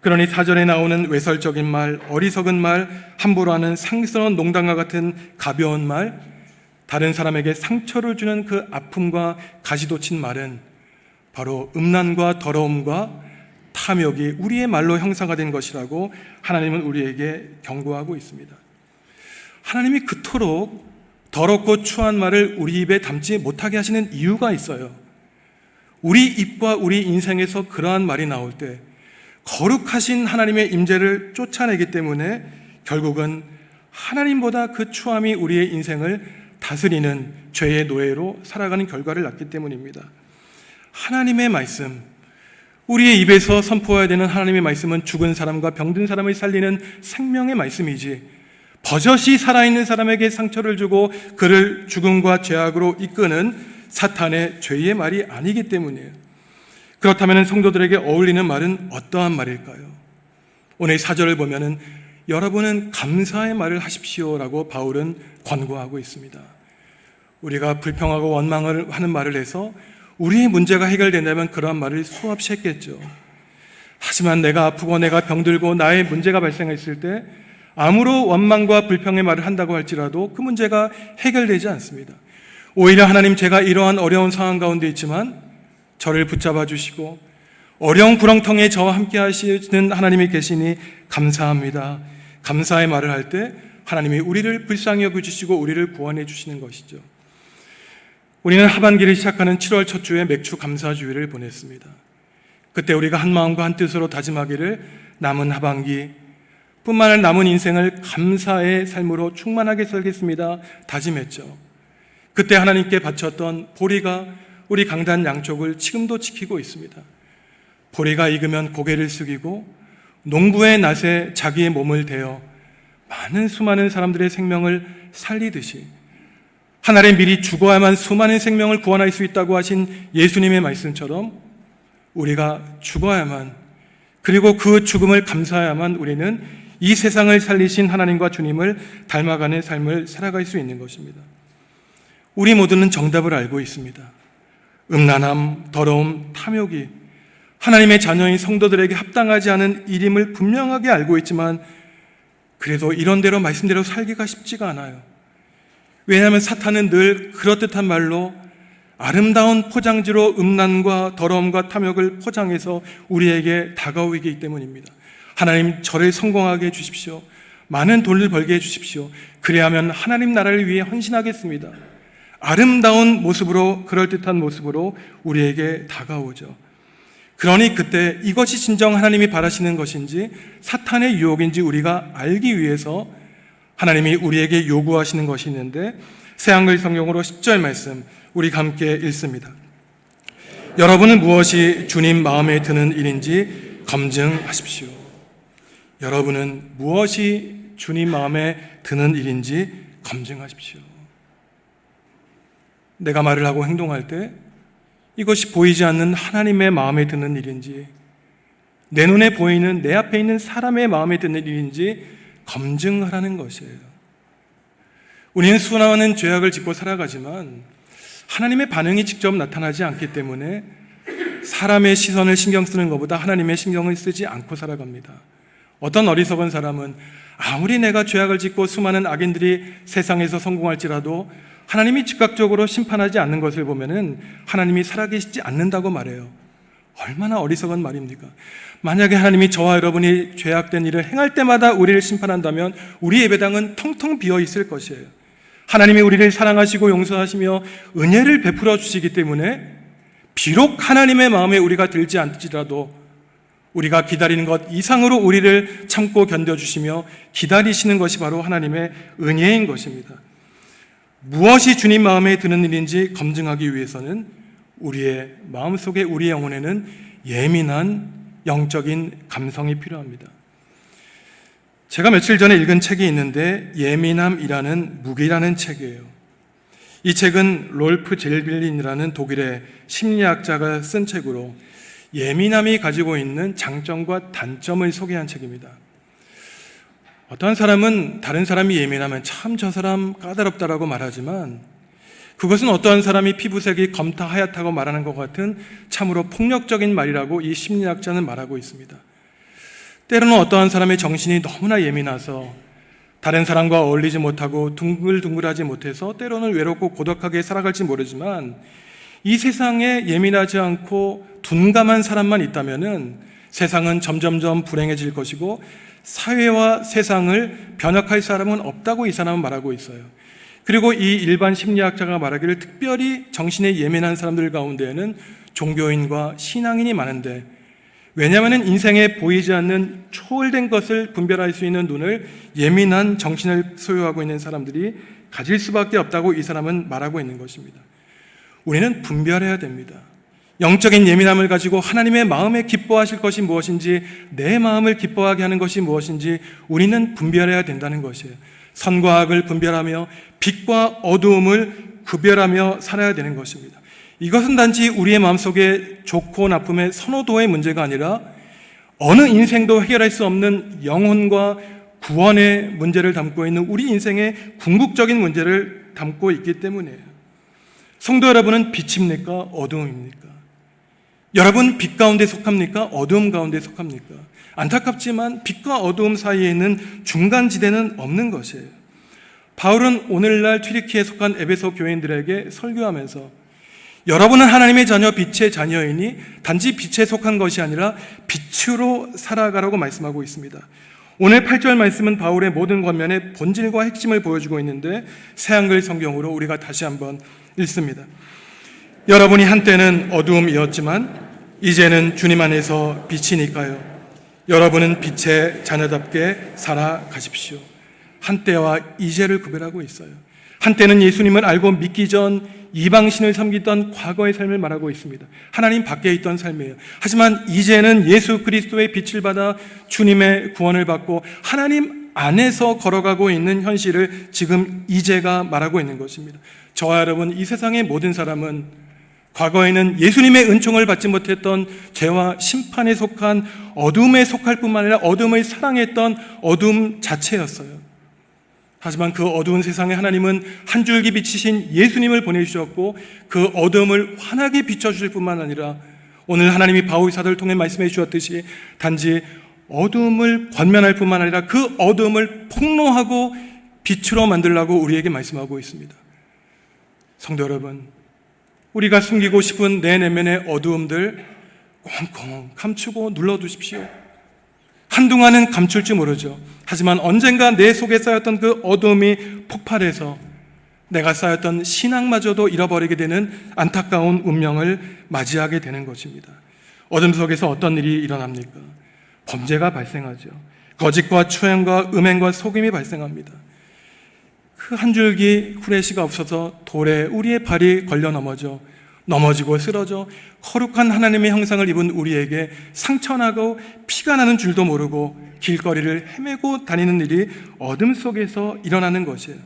그러니 사전에 나오는 외설적인 말, 어리석은 말, 함부로 하는 상스러운 농담과 같은 가벼운 말, 다른 사람에게 상처를 주는 그 아픔과 가시돋친 말은 바로 음란과 더러움과 탐욕이 우리의 말로 형상화된 것이라고 하나님은 우리에게 경고하고 있습니다. 하나님이 그토록 더럽고 추한 말을 우리 입에 담지 못하게 하시는 이유가 있어요. 우리 입과 우리 인생에서 그러한 말이 나올 때 거룩하신 하나님의 임재를 쫓아내기 때문에 결국은 하나님보다 그 추함이 우리의 인생을 다스리는 죄의 노예로 살아가는 결과를 낳기 때문입니다. 하나님의 말씀, 우리의 입에서 선포해야 되는 하나님의 말씀은 죽은 사람과 병든 사람을 살리는 생명의 말씀이지 버젓이 살아있는 사람에게 상처를 주고 그를 죽음과 죄악으로 이끄는 사탄의 죄의 말이 아니기 때문이에요. 그렇다면 성도들에게 어울리는 말은 어떠한 말일까요? 오늘 4절을 보면은 여러분은 감사의 말을 하십시오라고 바울은 권고하고 있습니다. 우리가 불평하고 원망을 하는 말을 해서 우리의 문제가 해결된다면 그러한 말을 수없이 했겠죠. 하지만 내가 아프고 내가 병들고 나의 문제가 발생했을 때 아무로 원망과 불평의 말을 한다고 할지라도 그 문제가 해결되지 않습니다. 오히려 하나님, 제가 이러한 어려운 상황 가운데 있지만 저를 붙잡아 주시고 어려운 구렁텅이에 저와 함께 하시는 하나님이 계시니 감사합니다. 감사의 말을 할 때 하나님이 우리를 불쌍히 여겨주시고 우리를 구원해 주시는 것이죠. 우리는 하반기를 시작하는 7월 첫 주에 맥주 감사주의를 보냈습니다. 그때 우리가 한 마음과 한 뜻으로 다짐하기를 남은 하반기 뿐만 아니라 남은 인생을 감사의 삶으로 충만하게 살겠습니다 다짐했죠. 그때 하나님께 바쳤던 보리가 우리 강단 양쪽을 지금도 지키고 있습니다. 보리가 익으면 고개를 숙이고 농부의 낫에 자기의 몸을 대어 많은 수많은 사람들의 생명을 살리듯이 하나님 미리 죽어야만 수많은 생명을 구원할 수 있다고 하신 예수님의 말씀처럼 우리가 죽어야만, 그리고 그 죽음을 감사해야만 우리는 이 세상을 살리신 하나님과 주님을 닮아가는 삶을 살아갈 수 있는 것입니다. 우리 모두는 정답을 알고 있습니다. 음란함, 더러움, 탐욕이 하나님의 자녀인 성도들에게 합당하지 않은 일임을 분명하게 알고 있지만 그래도 이런대로 말씀대로 살기가 쉽지가 않아요. 왜냐하면 사탄은 늘 그럴듯한 말로 아름다운 포장지로 음란과 더러움과 탐욕을 포장해서 우리에게 다가오기 때문입니다. 하나님, 저를 성공하게 해주십시오. 많은 돈을 벌게 해주십시오. 그래야만 하나님 나라를 위해 헌신하겠습니다. 아름다운 모습으로, 그럴듯한 모습으로 우리에게 다가오죠. 그러니 그때 이것이 진정 하나님이 바라시는 것인지 사탄의 유혹인지 우리가 알기 위해서 하나님이 우리에게 요구하시는 것이 있는데, 새한글 성경으로 10절 말씀 우리가 함께 읽습니다. 여러분은 무엇이 주님 마음에 드는 일인지 검증하십시오. 여러분은 무엇이 주님 마음에 드는 일인지 검증하십시오. 내가 말을 하고 행동할 때 이것이 보이지 않는 하나님의 마음에 드는 일인지, 내 눈에 보이는 내 앞에 있는 사람의 마음에 드는 일인지 검증하라는 것이에요. 우리는 수많은 죄악을 짓고 살아가지만 하나님의 반응이 직접 나타나지 않기 때문에 사람의 시선을 신경 쓰는 것보다 하나님의 신경을 쓰지 않고 살아갑니다. 어떤 어리석은 사람은 아무리 내가 죄악을 짓고 수많은 악인들이 세상에서 성공할지라도 하나님이 즉각적으로 심판하지 않는 것을 보면은 하나님이 살아계시지 않는다고 말해요. 얼마나 어리석은 말입니까? 만약에 하나님이 저와 여러분이 죄악된 일을 행할 때마다 우리를 심판한다면 우리 예배당은 텅텅 비어 있을 것이에요. 하나님이 우리를 사랑하시고 용서하시며 은혜를 베풀어 주시기 때문에 비록 하나님의 마음에 우리가 들지 않지라도 우리가 기다리는 것 이상으로 우리를 참고 견뎌주시며 기다리시는 것이 바로 하나님의 은혜인 것입니다. 무엇이 주님 마음에 드는 일인지 검증하기 위해서는 우리의 마음속에, 우리의 영혼에는 예민한 영적인 감성이 필요합니다. 제가 며칠 전에 읽은 책이 있는데 예민함이라는 무기라는 책이에요. 이 책은 롤프 젤빌린이라는 독일의 심리학자가 쓴 책으로 예민함이 가지고 있는 장점과 단점을 소개한 책입니다. 어떤 사람은 다른 사람이 예민하면 참 저 사람 까다롭다라고 말하지만 그것은 어떠한 사람이 피부색이 검다 하얗다고 말하는 것 같은 참으로 폭력적인 말이라고 이 심리학자는 말하고 있습니다. 때로는 어떠한 사람의 정신이 너무나 예민해서 다른 사람과 어울리지 못하고 둥글둥글하지 못해서 때로는 외롭고 고독하게 살아갈지 모르지만 이 세상에 예민하지 않고 둔감한 사람만 있다면은 세상은 점점점 불행해질 것이고 사회와 세상을 변혁할 사람은 없다고 이 사람은 말하고 있어요. 그리고 이 일반 심리학자가 말하기를 특별히 정신에 예민한 사람들 가운데에는 종교인과 신앙인이 많은데, 왜냐하면 인생에 보이지 않는 초월된 것을 분별할 수 있는 눈을 예민한 정신을 소유하고 있는 사람들이 가질 수밖에 없다고 이 사람은 말하고 있는 것입니다. 우리는 분별해야 됩니다. 영적인 예민함을 가지고 하나님의 마음에 기뻐하실 것이 무엇인지, 내 마음을 기뻐하게 하는 것이 무엇인지 우리는 분별해야 된다는 것이에요. 선과 악을 분별하며 빛과 어두움을 구별하며 살아야 되는 것입니다. 이것은 단지 우리의 마음속에 좋고 나쁨의 선호도의 문제가 아니라 어느 인생도 해결할 수 없는 영혼과 구원의 문제를 담고 있는 우리 인생의 궁극적인 문제를 담고 있기 때문이에요. 성도 여러분은 빛입니까? 어두움입니까? 여러분 빛 가운데 속합니까? 어두움 가운데 속합니까? 안타깝지만 빛과 어두움 사이에 있는 중간지대는 없는 것이에요. 바울은 오늘날 튀르키에 속한 에베소 교인들에게 설교하면서 여러분은 하나님의 자녀, 빛의 자녀이니 단지 빛에 속한 것이 아니라 빛으로 살아가라고 말씀하고 있습니다. 오늘 8절 말씀은 바울의 모든 권면의 본질과 핵심을 보여주고 있는데 새한글 성경으로 우리가 다시 한번 읽습니다. 여러분이 한때는 어두움이었지만 이제는 주님 안에서 빛이니까요. 여러분은 빛의 자녀답게 살아가십시오. 한때와 이제를 구별하고 있어요. 한때는 예수님을 알고 믿기 전 이방신을 섬기던 과거의 삶을 말하고 있습니다. 하나님 밖에 있던 삶이에요. 하지만 이제는 예수 그리스도의 빛을 받아 주님의 구원을 받고 하나님 안에서 걸어가고 있는 현실을 지금 이제가 말하고 있는 것입니다. 저와 여러분, 이 세상의 모든 사람은 과거에는 예수님의 은총을 받지 못했던 죄와 심판에 속한 어둠에 속할 뿐만 아니라 어둠을 사랑했던 어둠 자체였어요. 하지만 그 어두운 세상에 하나님은 한 줄기 비치신 예수님을 보내주셨고 그 어둠을 환하게 비춰주실 뿐만 아니라 오늘 하나님이 바울 사도를 통해 말씀해 주셨듯이 단지 어둠을 권면할 뿐만 아니라 그 어둠을 폭로하고 빛으로 만들라고 우리에게 말씀하고 있습니다. 성도 여러분, 우리가 숨기고 싶은 내 내면의 어두움들 꽁꽁 감추고 눌러두십시오. 한동안은 감출지 모르죠. 하지만 언젠가 내 속에 쌓였던 그 어두움이 폭발해서 내가 쌓였던 신앙마저도 잃어버리게 되는 안타까운 운명을 맞이하게 되는 것입니다. 어둠 속에서 어떤 일이 일어납니까? 범죄가 발생하죠. 거짓과 추행과 음행과 속임이 발생합니다. 그 한 줄기 후레쉬가 없어서 돌에 우리의 발이 걸려 넘어지고 쓰러져 거룩한 하나님의 형상을 입은 우리에게 상처나고 피가 나는 줄도 모르고 길거리를 헤매고 다니는 일이 어둠 속에서 일어나는 것이에요.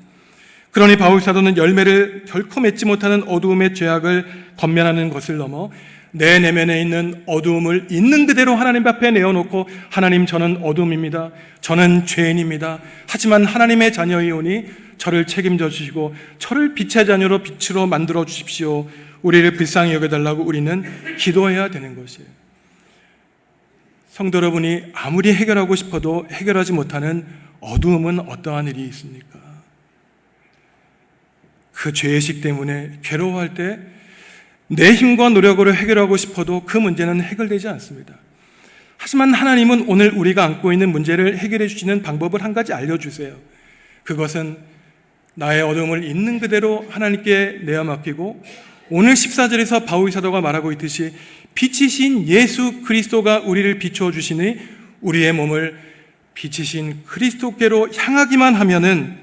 그러니 바울 사도는 열매를 결코 맺지 못하는 어두움의 죄악을 권면하는 것을 넘어 내 내면에 있는 어두움을 있는 그대로 하나님 앞에 내어놓고 하나님, 저는 어둠입니다. 저는 죄인입니다. 하지만 하나님의 자녀이오니 저를 책임져 주시고 저를 빛의 자녀로 빛으로 만들어 주십시오. 우리를 불쌍히 여겨달라고 우리는 기도해야 되는 것이에요. 성도 여러분이 아무리 해결하고 싶어도 해결하지 못하는 어두움은 어떠한 일이 있습니까? 그 죄의식 때문에 괴로워할 때 내 힘과 노력으로 해결하고 싶어도 그 문제는 해결되지 않습니다. 하지만 하나님은 오늘 우리가 안고 있는 문제를 해결해 주시는 방법을 한 가지 알려주세요. 그것은 나의 어둠을 있는 그대로 하나님께 내어 맡기고 오늘 14절에서 바울 사도가 말하고 있듯이 빛이신 예수 그리스도가 우리를 비추어 주시니 우리의 몸을 빛이신 그리스도께로 향하기만 하면은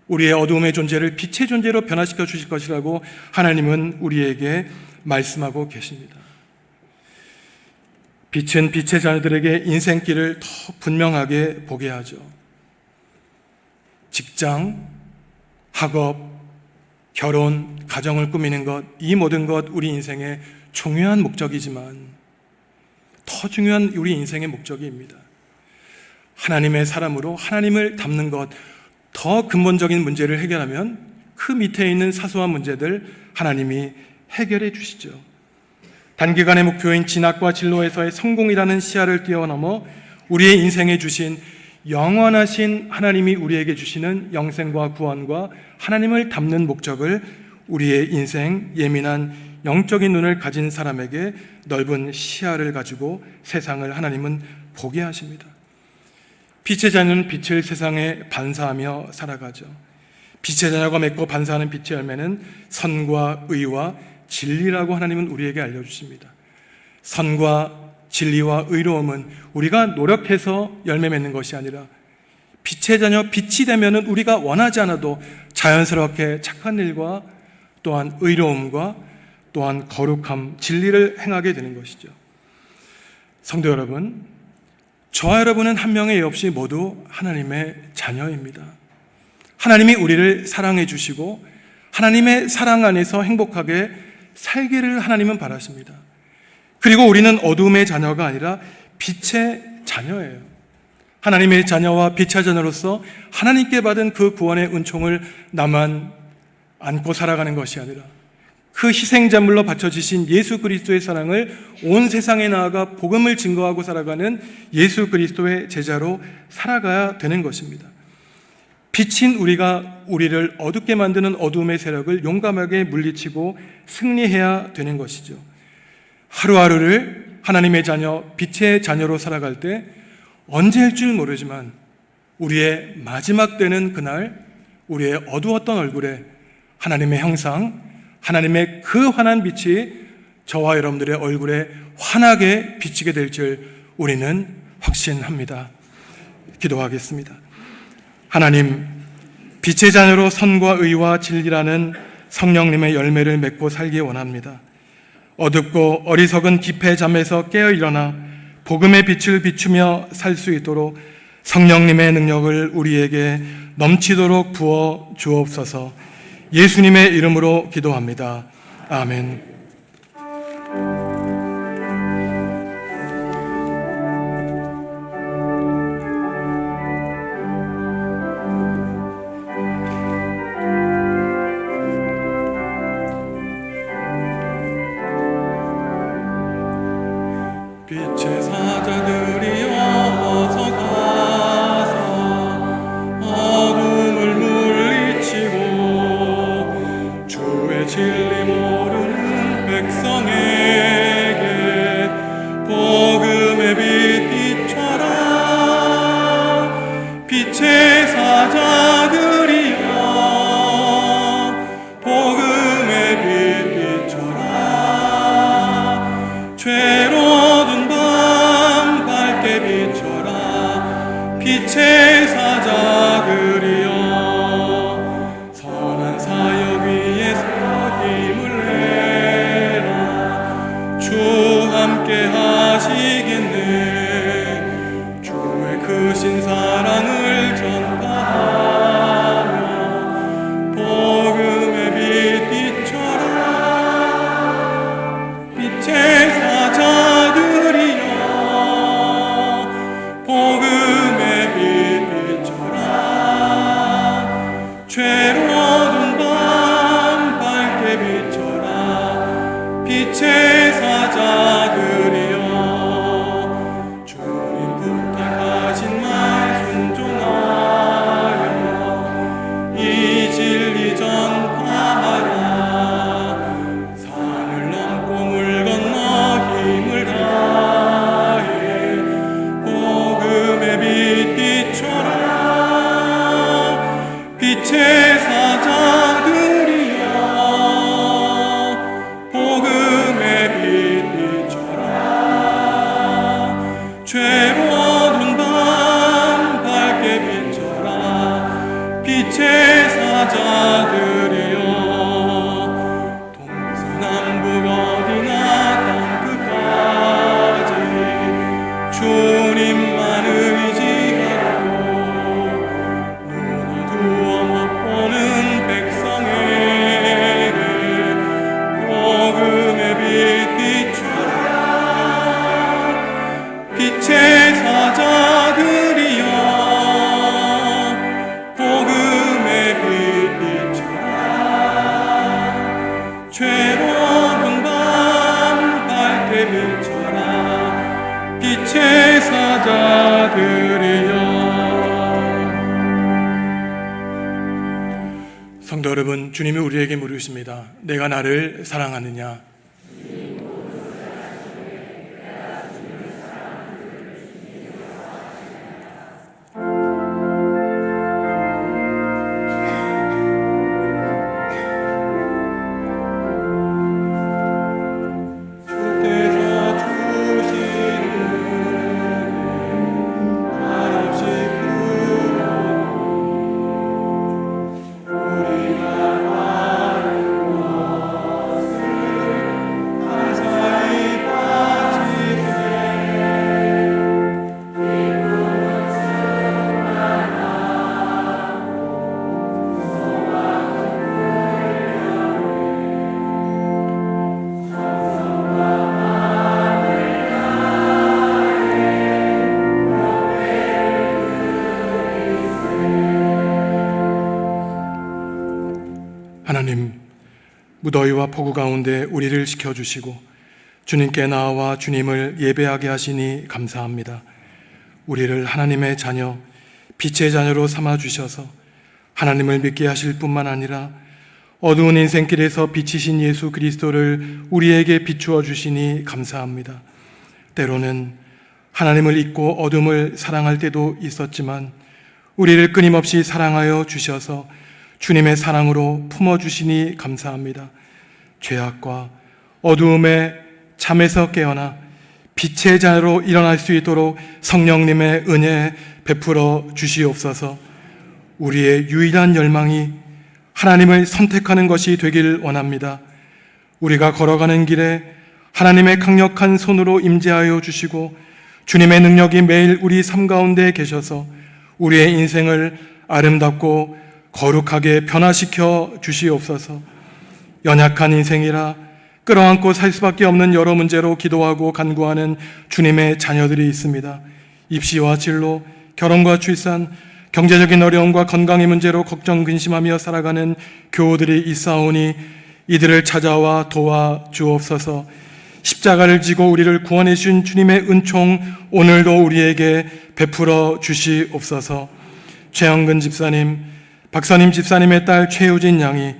우리의 어두움의 존재를 빛의 존재로 변화시켜 주실 것이라고 하나님은 우리에게 말씀하고 계십니다. 빛은 빛의 자녀들에게 인생길을 더 분명하게 보게 하죠. 직장, 학업, 결혼, 가정을 꾸미는 것, 이 모든 것 우리 인생의 중요한 목적이지만 더 중요한 우리 인생의 목적입니다. 하나님의 사람으로 하나님을 닮는 것, 더 근본적인 문제를 해결하면 그 밑에 있는 사소한 문제들 하나님이 해결해 주시죠. 단기간의 목표인 진학과 진로에서의 성공이라는 시야를 뛰어넘어 우리의 인생에 주신 영원하신 하나님이 우리에게 주시는 영생과 구원과 하나님을 닮는 목적을 우리의 인생, 예민한 영적인 눈을 가진 사람에게 넓은 시야를 가지고 세상을 하나님은 보게 하십니다. 빛의 자녀는 빛을 세상에 반사하며 살아가죠. 빛의 자녀가 맺고 반사하는 빛의 열매는 선과 의와 진리라고 하나님은 우리에게 알려주십니다. 선과 진리와 의로움은 우리가 노력해서 열매 맺는 것이 아니라 빛의 자녀, 빛이 되면은 우리가 원하지 않아도 자연스럽게 착한 일과 또한 의로움과 또한 거룩함, 진리를 행하게 되는 것이죠. 성도 여러분, 저와 여러분은 한 명의 예 없이 모두 하나님의 자녀입니다. 하나님이 우리를 사랑해 주시고 하나님의 사랑 안에서 행복하게 살기를 하나님은 바라십니다. 그리고 우리는 어둠의 자녀가 아니라 빛의 자녀예요. 하나님의 자녀와 빛의 자녀로서 하나님께 받은 그 구원의 은총을 나만 안고 살아가는 것이 아니라 그 희생자물로 바쳐지신 예수 그리스도의 사랑을 온 세상에 나아가 복음을 증거하고 살아가는 예수 그리스도의 제자로 살아가야 되는 것입니다. 빛인 우리가 우리를 어둡게 만드는 어두움의 세력을 용감하게 물리치고 승리해야 되는 것이죠. 하루하루를 하나님의 자녀, 빛의 자녀로 살아갈 때 언제일 줄 모르지만 우리의 마지막 때는 그날 우리의 어두웠던 얼굴에 하나님의 형상, 하나님의 그 환한 빛이 저와 여러분들의 얼굴에 환하게 비치게 될 줄 우리는 확신합니다. 기도하겠습니다. 하나님, 빛의 자녀로 선과 의와 진리라는 성령님의 열매를 맺고 살기 원합니다. 어둡고 어리석은 기패 잠에서 깨어 일어나 복음의 빛을 비추며 살 수 있도록 성령님의 능력을 우리에게 넘치도록 부어 주옵소서. 예수님의 이름으로 기도합니다. 아멘.
빛의 사자들이여 어서 가서 어둠을 물리치고 주의 진리 모르는 백성에게 복음의 빛 비춰라. 빛의 사자들이여 복음의 빛 비춰라. 죄로운 밤 밝게 비춰라. 빛의 사자들이여 선한 사역 위에서 힘을 내라. 주 함께 하시겠네. 주의 크신 사랑을 전파하며 복음의 빛 비춰라. 빛의 사자들이여 복음의 빛 비춰라. 죄로 어두운 밤 밝게 비춰라. 빛의 사자들이여 주님 부탁하신 말 순종하여 이 진리 전파하라. 산을 넘고 물 건너 힘을 다해 복음의 빛 비춰라. 빛의 사자들이여 복음의 빛 비춰라. 죄로 어두운 밤 밝게 비춰라. 빛의 사자들이여 동서남북 어디나 땅끝까지 주님만 의지하고 눈 어두워 못 보는 백성에게 복음의 빛 비춰라. 빛의 사자들이여 복음의 빛 비춰라. 죄로 어두운 밤 밝게 비춰라. 빛의 사자들이여.
성도 여러분, 주님이 우리에게 물으십니다. 내가 나를 사랑하느냐?
주께서 주시는 한없이 우리가 바랄 것을 감사히 바치세.
하나님, 무더위와 폭우 가운데 우리를 지켜주시고 주님께 나아와 주님을 예배하게 하시니 감사합니다. 우리를 하나님의 자녀, 빛의 자녀로 삼아주셔서 하나님을 믿게 하실 뿐만 아니라 어두운 인생길에서 비치신 예수 그리스도를 우리에게 비추어 주시니 감사합니다. 때로는 하나님을 잊고 어둠을 사랑할 때도 있었지만 우리를 끊임없이 사랑하여 주셔서 주님의 사랑으로 품어주시니 감사합니다. 죄악과 어두움의 잠에서 깨어나 빛의 자로 일어날 수 있도록 성령님의 은혜 베풀어 주시옵소서. 우리의 유일한 열망이 하나님을 선택하는 것이 되길 원합니다. 우리가 걸어가는 길에 하나님의 강력한 손으로 임재하여 주시고 주님의 능력이 매일 우리 삶 가운데 계셔서 우리의 인생을 아름답고 거룩하게 변화시켜 주시옵소서. 연약한 인생이라 끌어안고 살 수밖에 없는 여러 문제로 기도하고 간구하는 주님의 자녀들이 있습니다. 입시와 진로, 결혼과 출산, 경제적인 어려움과 건강의 문제로 걱정 근심하며 살아가는 교우들이 있사오니 이들을 찾아와 도와 주옵소서. 십자가를 지고 우리를 구원해 주신 주님의 은총 오늘도 우리에게 베풀어 주시옵소서. 최영근 집사님, 박선임 집사님의 딸 최유진 양이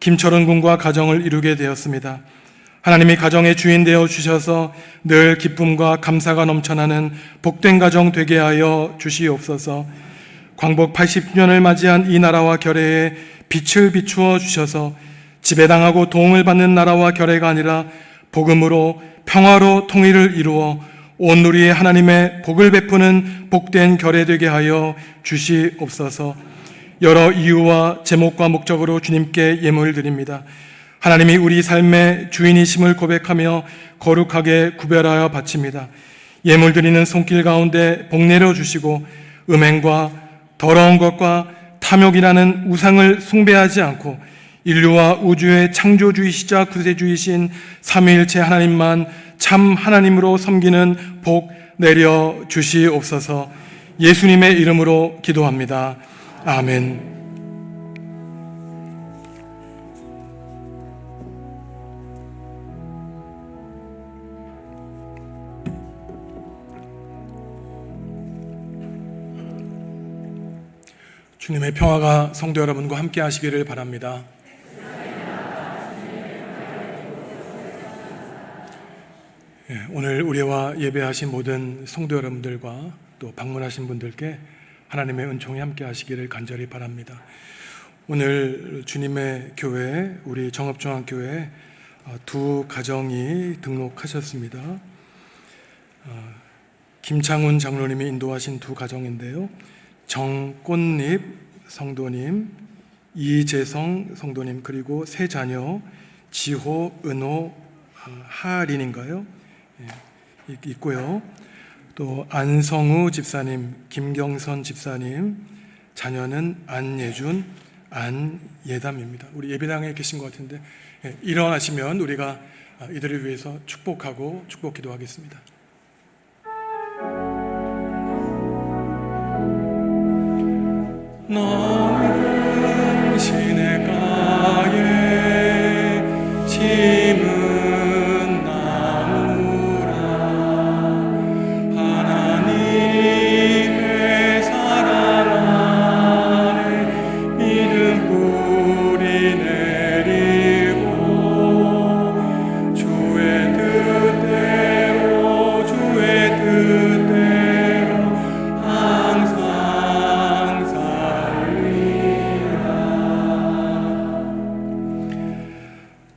김철원 군과 가정을 이루게 되었습니다. 하나님이 가정의 주인 되어 주셔서 늘 기쁨과 감사가 넘쳐나는 복된 가정 되게 하여 주시옵소서. 광복 80주년을 맞이한 이 나라와 결혜에 빛을 비추어 주셔서 지배당하고 도움을 받는 나라와 결혜가 아니라 복음으로 평화로 통일을 이루어 온 누리에 하나님의 복을 베푸는 복된 결혜 되게 하여 주시옵소서. 여러 이유와 제목과 목적으로 주님께 예물을 드립니다. 하나님이 우리 삶의 주인이심을 고백하며 거룩하게 구별하여 바칩니다. 예물 드리는 손길 가운데 복 내려 주시고 음행과 더러운 것과 탐욕이라는 우상을 숭배하지 않고 인류와 우주의 창조주이시자 구세주이신 삼위일체 하나님만 참 하나님으로 섬기는 복 내려 주시옵소서. 예수님의 이름으로 기도합니다. 아멘. 주님의 평화가 성도 여러분과 함께 하시기를 바랍니다. 오늘 우리와 예배하신 모든 성도 여러분들과 또 방문하신 분들께 하나님의 은총이 함께 하시기를 간절히 바랍니다. 오늘 주님의 교회, 우리 정읍중앙교회 두 가정이 등록하셨습니다. 김창훈 장로님이 인도하신 두 가정인데요. 정꽃잎 성도님, 이재성 성도님, 그리고 세 자녀 지호, 은호, 하린인가요? 있고요. 또 안성우 집사님, 김경선 집사님, 자녀는 안예준, 안예담입니다. 우리 예배당에 계신 것 같은데 일어나시면 우리가 이들을 위해서 축복하고 축복 기도하겠습니다. 너는 시냇가에 심은 나무라 하나님의 사랑 안에 믿음 뿌리 내리고 주의 뜻대로 항상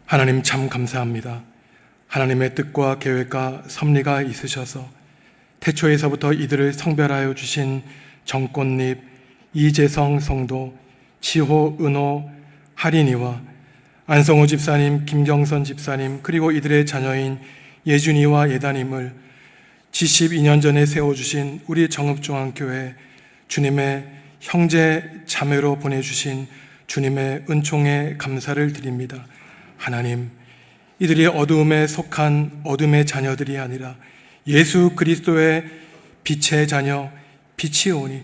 하나님 참 감사합니다. 하나님의 뜻과 계획과 섭리가 있으셔서 태초에서부터 이들을 성별하여 주신 정꽃잎, 이재성 성도, 지호, 은호, 하린이와 안성호 집사님, 김경선 집사님, 그리고 이들의 자녀인 예준이와 예다님을 72년 전에 세워주신 우리 정읍중앙교회 주님의 형제 자매로 보내주신 주님의 은총에 감사를 드립니다. 하나님, 이들이 어두움에 속한 어둠의 자녀들이 아니라 예수 그리스도의 빛의 자녀, 빛이 오니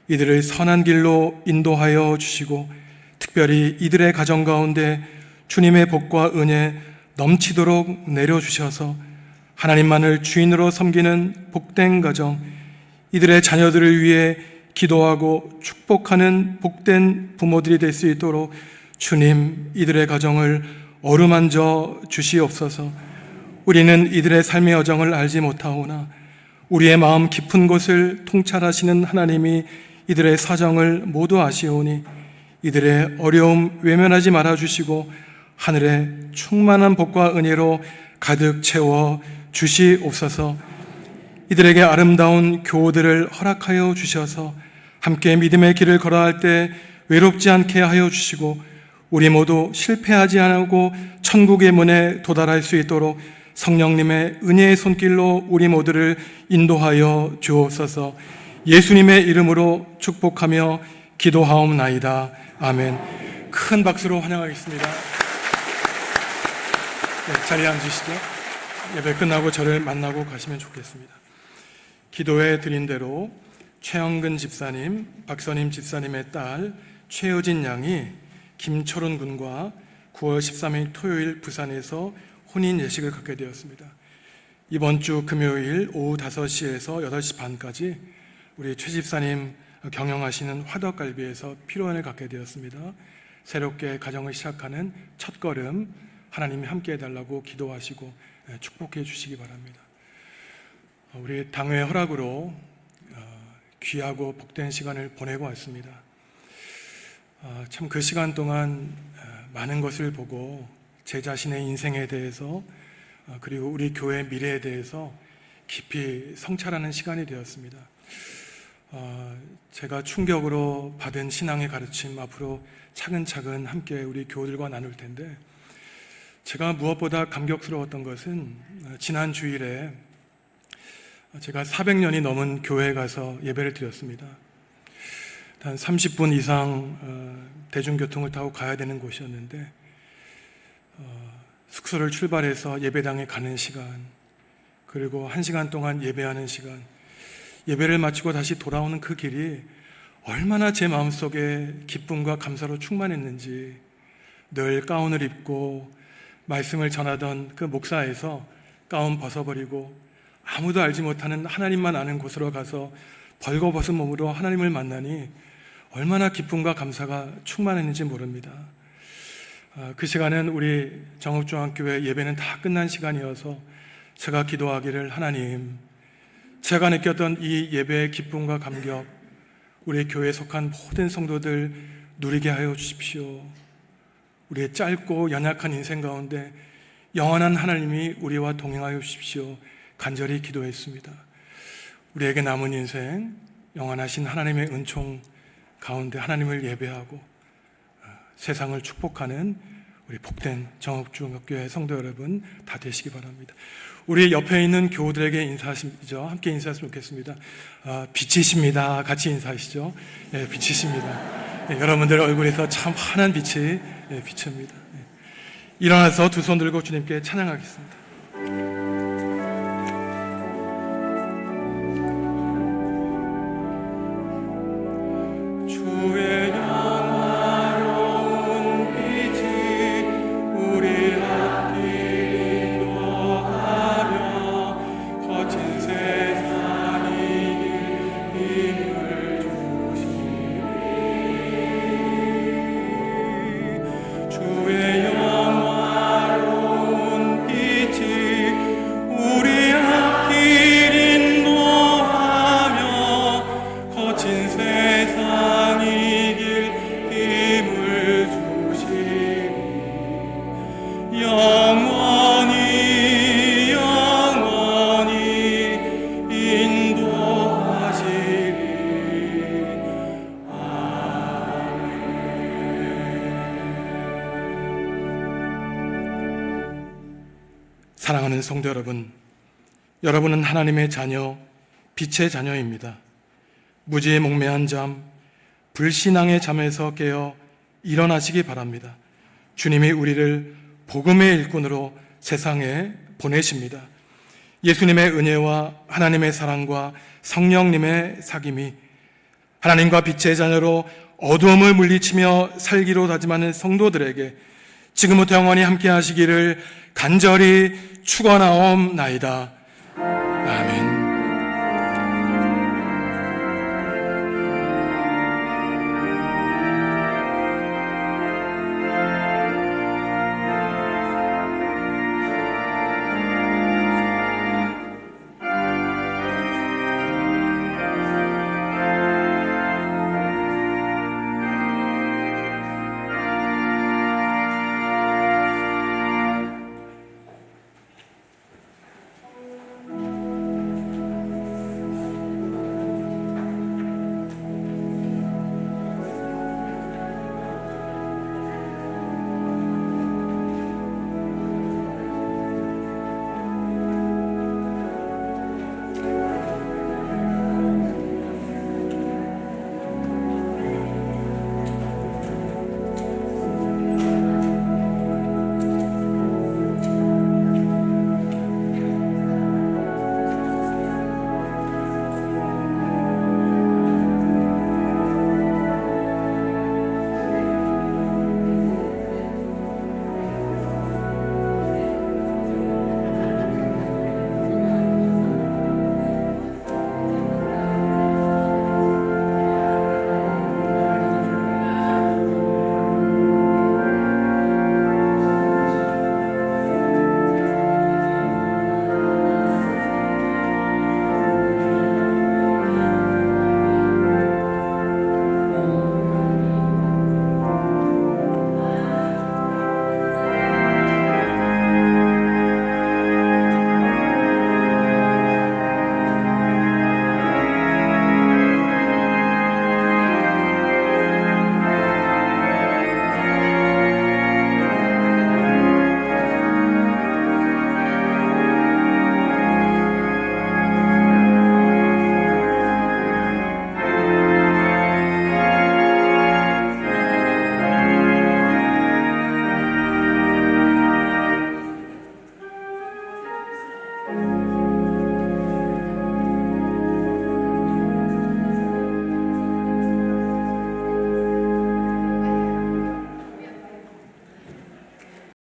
이들을 선한 길로 인도하여 주시고 특별히 이들의 가정 가운데 주님의 복과 은혜 넘치도록 내려주셔서 하나님만을 주인으로 섬기는 복된 가정, 이들의 자녀들을 위해 기도하고 축복하는 복된 부모들이 될 수 있도록 주님, 이들의 가정을 어루만져 주시옵소서. 우리는 이들의 삶의 여정을 알지 못하오나 우리의 마음 깊은 곳을 통찰하시는 하나님이 이들의 사정을 모두 아시오니 이들의 어려움 외면하지 말아주시고 하늘의 충만한 복과 은혜로 가득 채워 주시옵소서. 이들에게 아름다운 교우들을 허락하여 주셔서 함께 믿음의 길을 걸어갈 때 외롭지 않게 하여 주시고 우리 모두 실패하지 않고 천국의 문에 도달할 수 있도록 성령님의 은혜의 손길로 우리 모두를 인도하여 주옵소서. 예수님의 이름으로 축복하며 기도하옵나이다. 아멘. 큰 박수로 환영하겠습니다. 네, 자리에 앉으시죠. 예배 끝나고 저를 만나고 가시면 좋겠습니다. 기도해 드린 대로 최영근 집사님, 박선임 집사님의 딸 최여진 양이 김철훈 군과 9월 13일 토요일 부산에서 혼인 예식을 갖게 되었습니다. 이번 주 금요일 오후 5시에서 8시 반까지 우리 최 집사님 경영하시는 화덕갈비에서 피로연을 갖게 되었습니다. 새롭게 가정을 시작하는 첫걸음 하나님이 함께 해달라고 기도하시고 축복해 주시기 바랍니다. 우리 당회 허락으로 귀하고 복된 시간을 보내고 왔습니다. 참 그 시간 동안 많은 것을 보고 제 자신의 인생에 대해서 그리고 우리 교회 미래에 대해서 깊이 성찰하는 시간이 되었습니다. 제가 충격으로 받은 신앙의 가르침 앞으로 차근차근 함께 우리 교우들과 나눌 텐데 제가 무엇보다 감격스러웠던 것은 지난 주일에 제가 400년이 넘은 교회에 가서 예배를 드렸습니다. 한 30분 이상 대중교통을 타고 가야 되는 곳이었는데 숙소를 출발해서 예배당에 가는 시간 그리고 1시간 동안 예배하는 시간 예배를 마치고 다시 돌아오는 그 길이 얼마나 제 마음속에 기쁨과 감사로 충만했는지 늘 가운을 입고 말씀을 전하던 그 목사에서 가운 벗어버리고 아무도 알지 못하는 하나님만 아는 곳으로 가서 벌거벗은 몸으로 하나님을 만나니 얼마나 기쁨과 감사가 충만했는지 모릅니다. 그 시간은 우리 정읍중앙교회 예배는 다 끝난 시간이어서 제가 기도하기를 하나님 제가 느꼈던 이 예배의 기쁨과 감격 우리 교회에 속한 모든 성도들 누리게 하여 주십시오. 우리의 짧고 연약한 인생 가운데 영원한 하나님이 우리와 동행하여 주십시오. 간절히 기도했습니다. 우리에게 남은 인생 영원하신 하나님의 은총 가운데 하나님을 예배하고 세상을 축복하는 우리 복된 정읍중앙교회 성도 여러분 다 되시기 바랍니다. 우리 옆에 있는 교우들에게 인사하시죠. 함께 인사했으면 좋겠습니다. 빛이십니다. 같이 인사하시죠. 예, 빛이십니다. 예, 여러분들 얼굴에서 참 환한 빛이 비칩니다. 예. 일어나서 두 손 들고 주님께 찬양하겠습니다.
주의 영화로운 빛이 우리 앞길 인도하며 거친 세상이 힘을 주시리 주의 영화로운 빛이 우리 앞길 인도하며 거친 세상 이길 힘을 주시리 영원히 영원히 인도하시리.
사랑하는 성도 여러분, 여러분은 하나님의 자녀, 빛의 자녀입니다. 무지에 목매한 잠, 불신앙의 잠에서 깨어 일어나시기 바랍니다. 주님이 우리를 복음의 일꾼으로 세상에 보내십니다. 예수님의 은혜와 하나님의 사랑과 성령님의 사귐이 하나님과 빛의 자녀로 어두움을 물리치며 살기로 다짐하는 성도들에게 지금부터 영원히 함께 하시기를 간절히 축원하옵나이다. 아멘.